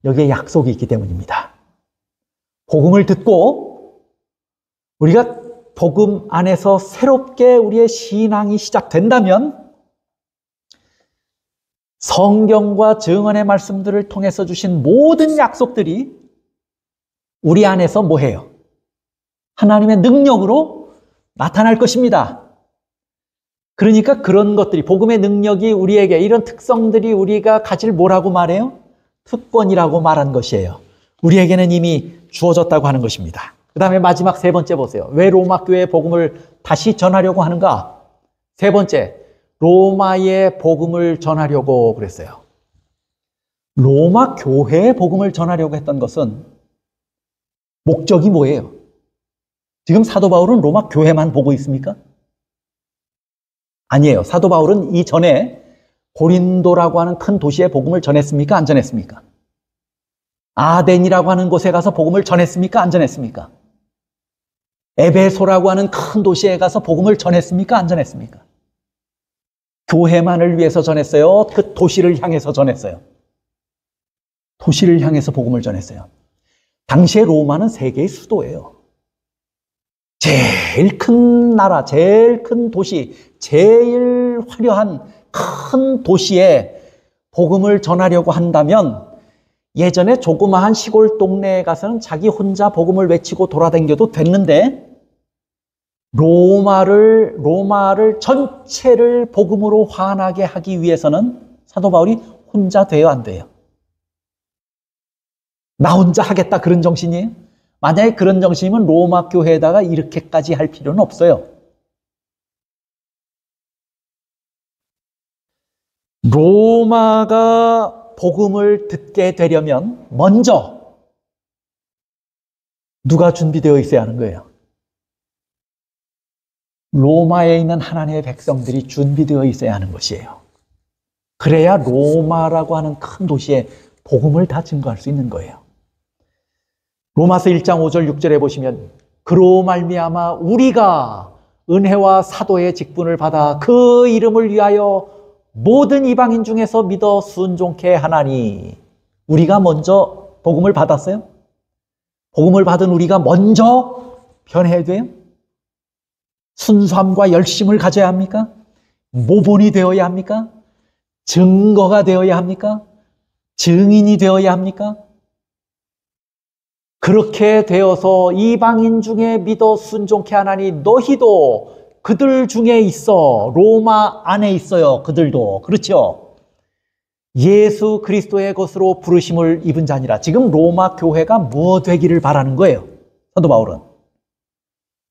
여기에 약속이 있기 때문입니다. 복음을 듣고 우리가 복음 안에서 새롭게 우리의 신앙이 시작된다면 성경과 증언의 말씀들을 통해서 주신 모든 약속들이 우리 안에서 뭐해요? 하나님의 능력으로 나타날 것입니다. 그러니까 그런 것들이, 복음의 능력이 우리에게, 이런 특성들이 우리가 가질 뭐라고 말해요? 특권이라고 말한 것이에요. 우리에게는 이미 주어졌다고 하는 것입니다. 그 다음에 마지막 세 번째 보세요. 왜 로마 교회의 복음을 다시 전하려고 하는가? 세 번째, 로마의 복음을 전하려고 그랬어요. 로마 교회의 복음을 전하려고 했던 것은 목적이 뭐예요? 지금 사도 바울은 로마 교회만 보고 있습니까? 아니에요. 사도 바울은 이전에 고린도라고 하는 큰 도시에 복음을 전했습니까? 안 전했습니까? 아덴이라고 하는 곳에 가서 복음을 전했습니까? 안 전했습니까? 에베소라고 하는 큰 도시에 가서 복음을 전했습니까? 안 전했습니까? 교회만을 위해서 전했어요? 그 도시를 향해서 전했어요? 도시를 향해서 복음을 전했어요. 당시에 로마는 세계의 수도예요. 제일 큰 나라, 제일 큰 도시, 제일 화려한 큰 도시에 복음을 전하려고 한다면 예전에 조그마한 시골 동네에 가서는 자기 혼자 복음을 외치고 돌아다녀도 됐는데 로마를 전체를 복음으로 환하게 하기 위해서는 사도 바울이 혼자 돼요, 안 돼요? 나 혼자 하겠다, 그런 정신이에요? 만약에 그런 정신이면 로마 교회에다가 이렇게까지 할 필요는 없어요. 로마가 복음을 듣게 되려면 먼저 누가 준비되어 있어야 하는 거예요? 로마에 있는 하나님의 백성들이 준비되어 있어야 하는 것이에요. 그래야 로마라고 하는 큰 도시에 복음을 다 증거할 수 있는 거예요. 로마서 1장 5절 6절에 보시면 그로 말미암아 우리가 은혜와 사도의 직분을 받아 그 이름을 위하여 모든 이방인 중에서 믿어 순종케 하나니. 우리가 먼저 복음을 받았어요? 복음을 받은 우리가 먼저 변해야 돼요? 순수함과 열심을 가져야 합니까? 모본이 되어야 합니까? 증거가 되어야 합니까? 증인이 되어야 합니까? 그렇게 되어서 이방인 중에 믿어 순종케 하나니 너희도 그들 중에 있어. 로마 안에 있어요. 그들도. 그렇죠? 예수 그리스도의 것으로 부르심을 입은 자니라. 지금 로마 교회가 뭐 되기를 바라는 거예요? 사도 바울은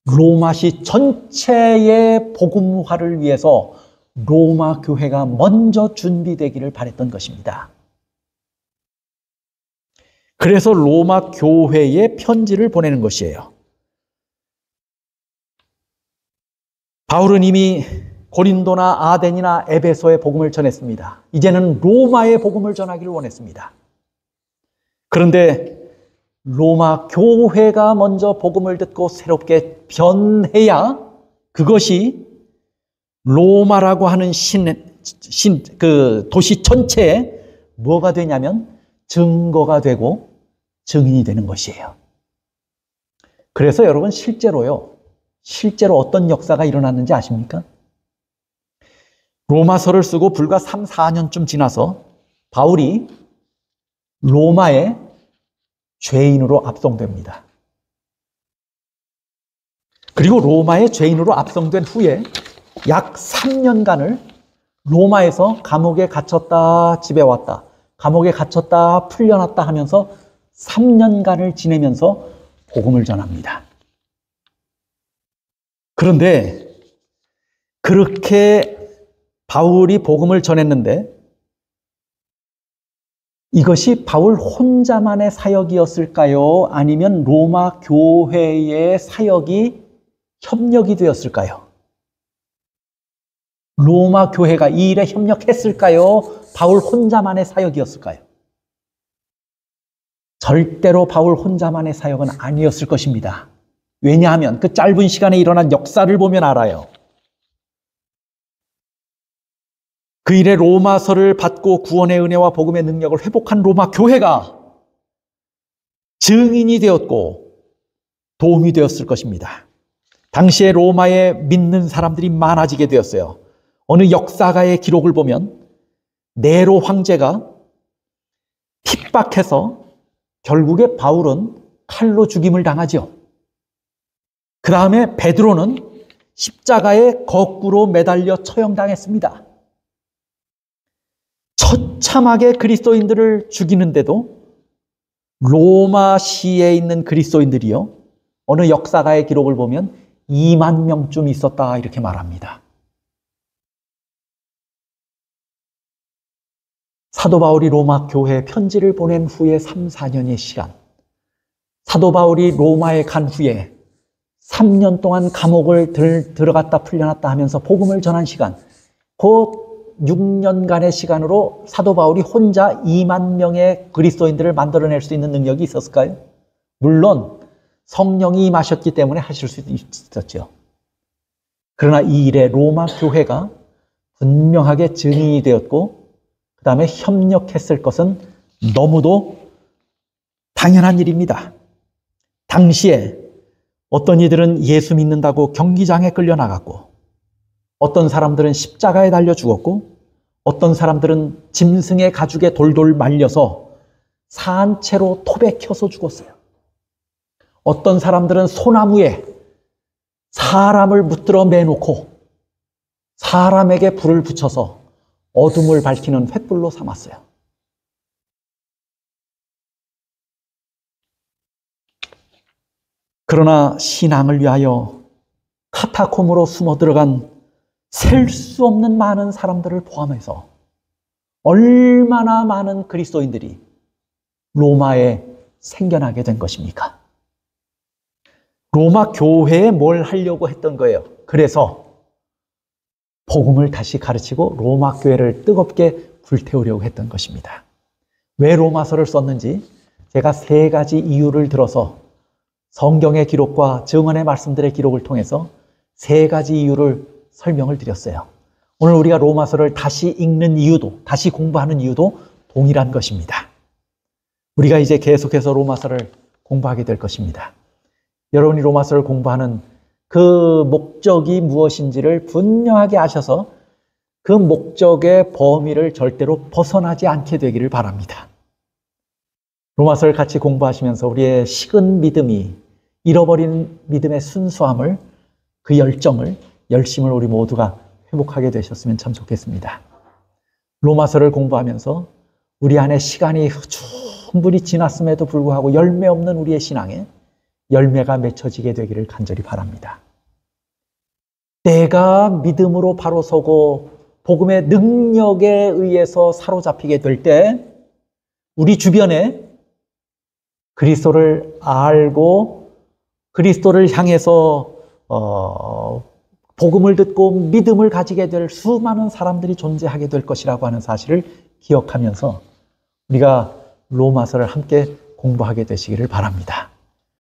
로마시 전체의 복음화를 위해서 로마 교회가 먼저 준비되기를 바랬던 것입니다. 그래서 로마 교회에 편지를 보내는 것이에요. 바울은 이미 고린도나 아덴이나 에베소의 복음을 전했습니다. 이제는 로마의 복음을 전하기를 원했습니다. 그런데 로마 교회가 먼저 복음을 듣고 새롭게 변해야 그것이 로마라고 하는 그 도시 전체에 뭐가 되냐면 증거가 되고 증인이 되는 것이에요. 그래서 여러분 실제로 어떤 역사가 일어났는지 아십니까? 로마서를 쓰고 불과 3, 4년쯤 지나서 바울이 로마의 죄인으로 압송됩니다. 그리고 로마의 죄인으로 압송된 후에 약 3년간을 로마에서 감옥에 갇혔다 집에 왔다, 감옥에 갇혔다 풀려났다 하면서 3년간을 지내면서 복음을 전합니다. 그런데 그렇게 바울이 복음을 전했는데 이것이 바울 혼자만의 사역이었을까요? 아니면 로마 교회의 사역이 협력이 되었을까요? 로마 교회가 이 일에 협력했을까요? 바울 혼자만의 사역이었을까요? 절대로 바울 혼자만의 사역은 아니었을 것입니다. 왜냐하면 그 짧은 시간에 일어난 역사를 보면 알아요. 그 일에 로마서를 받고 구원의 은혜와 복음의 능력을 회복한 로마 교회가 증인이 되었고 도움이 되었을 것입니다. 당시에 로마에 믿는 사람들이 많아지게 되었어요. 어느 역사가의 기록을 보면 네로 황제가 핍박해서 결국에 바울은 칼로 죽임을 당하죠. 그 다음에 베드로는 십자가에 거꾸로 매달려 처형당했습니다. 처참하게 그리스도인들을 죽이는데도 로마시에 있는 그리스도인들이요, 어느 역사가의 기록을 보면 2만 명쯤 있었다 이렇게 말합니다. 사도 바울이 로마 교회에 편지를 보낸 후에 3, 4년의 시간, 사도 바울이 로마에 간 후에 3년 동안 감옥을 들어갔다 풀려났다 하면서 복음을 전한 시간, 그 6년간의 시간으로 사도 바울이 혼자 2만 명의 그리스도인들을 만들어낼 수 있는 능력이 있었을까요? 물론 성령이 임하셨기 때문에 하실 수도 있었죠. 그러나 이 일에 로마 교회가 분명하게 증인이 되었고 그 다음에 협력했을 것은 너무도 당연한 일입니다. 당시에 어떤 이들은 예수 믿는다고 경기장에 끌려나갔고, 어떤 사람들은 십자가에 달려 죽었고, 어떤 사람들은 짐승의 가죽에 돌돌 말려서 산채로 톱에 켜서 죽었어요. 어떤 사람들은 소나무에 사람을 붙들어 매놓고 사람에게 불을 붙여서 어둠을 밝히는 횃불로 삼았어요. 그러나 신앙을 위하여 카타콤으로 숨어 들어간 셀 수 없는 많은 사람들을 포함해서 얼마나 많은 그리스도인들이 로마에 생겨나게 된 것입니까? 로마 교회에 뭘 하려고 했던 거예요. 그래서 복음을 다시 가르치고 로마 교회를 뜨겁게 불태우려고 했던 것입니다. 왜 로마서를 썼는지 제가 3가지 이유를 들어서 성경의 기록과 증언의 말씀들의 기록을 통해서 세 가지 이유를 설명을 드렸어요. 오늘 우리가 로마서를 다시 읽는 이유도, 다시 공부하는 이유도 동일한 것입니다. 우리가 이제 계속해서 로마서를 공부하게 될 것입니다. 여러분이 로마서를 공부하는 그 목적이 무엇인지를 분명하게 아셔서 그 목적의 범위를 절대로 벗어나지 않게 되기를 바랍니다. 로마서를 같이 공부하시면서 우리의 식은 믿음이, 잃어버린 믿음의 순수함을, 그 열정을, 열심을 우리 모두가 회복하게 되셨으면 참 좋겠습니다. 로마서를 공부하면서 우리 안에 시간이 충분히 지났음에도 불구하고 열매 없는 우리의 신앙에 열매가 맺혀지게 되기를 간절히 바랍니다. 내가 믿음으로 바로 서고 복음의 능력에 의해서 사로잡히게 될 때 우리 주변에 그리스도를 알고 그리스도를 향해서 복음을 듣고 믿음을 가지게 될 수많은 사람들이 존재하게 될 것이라고 하는 사실을 기억하면서 우리가 로마서를 함께 공부하게 되시기를 바랍니다.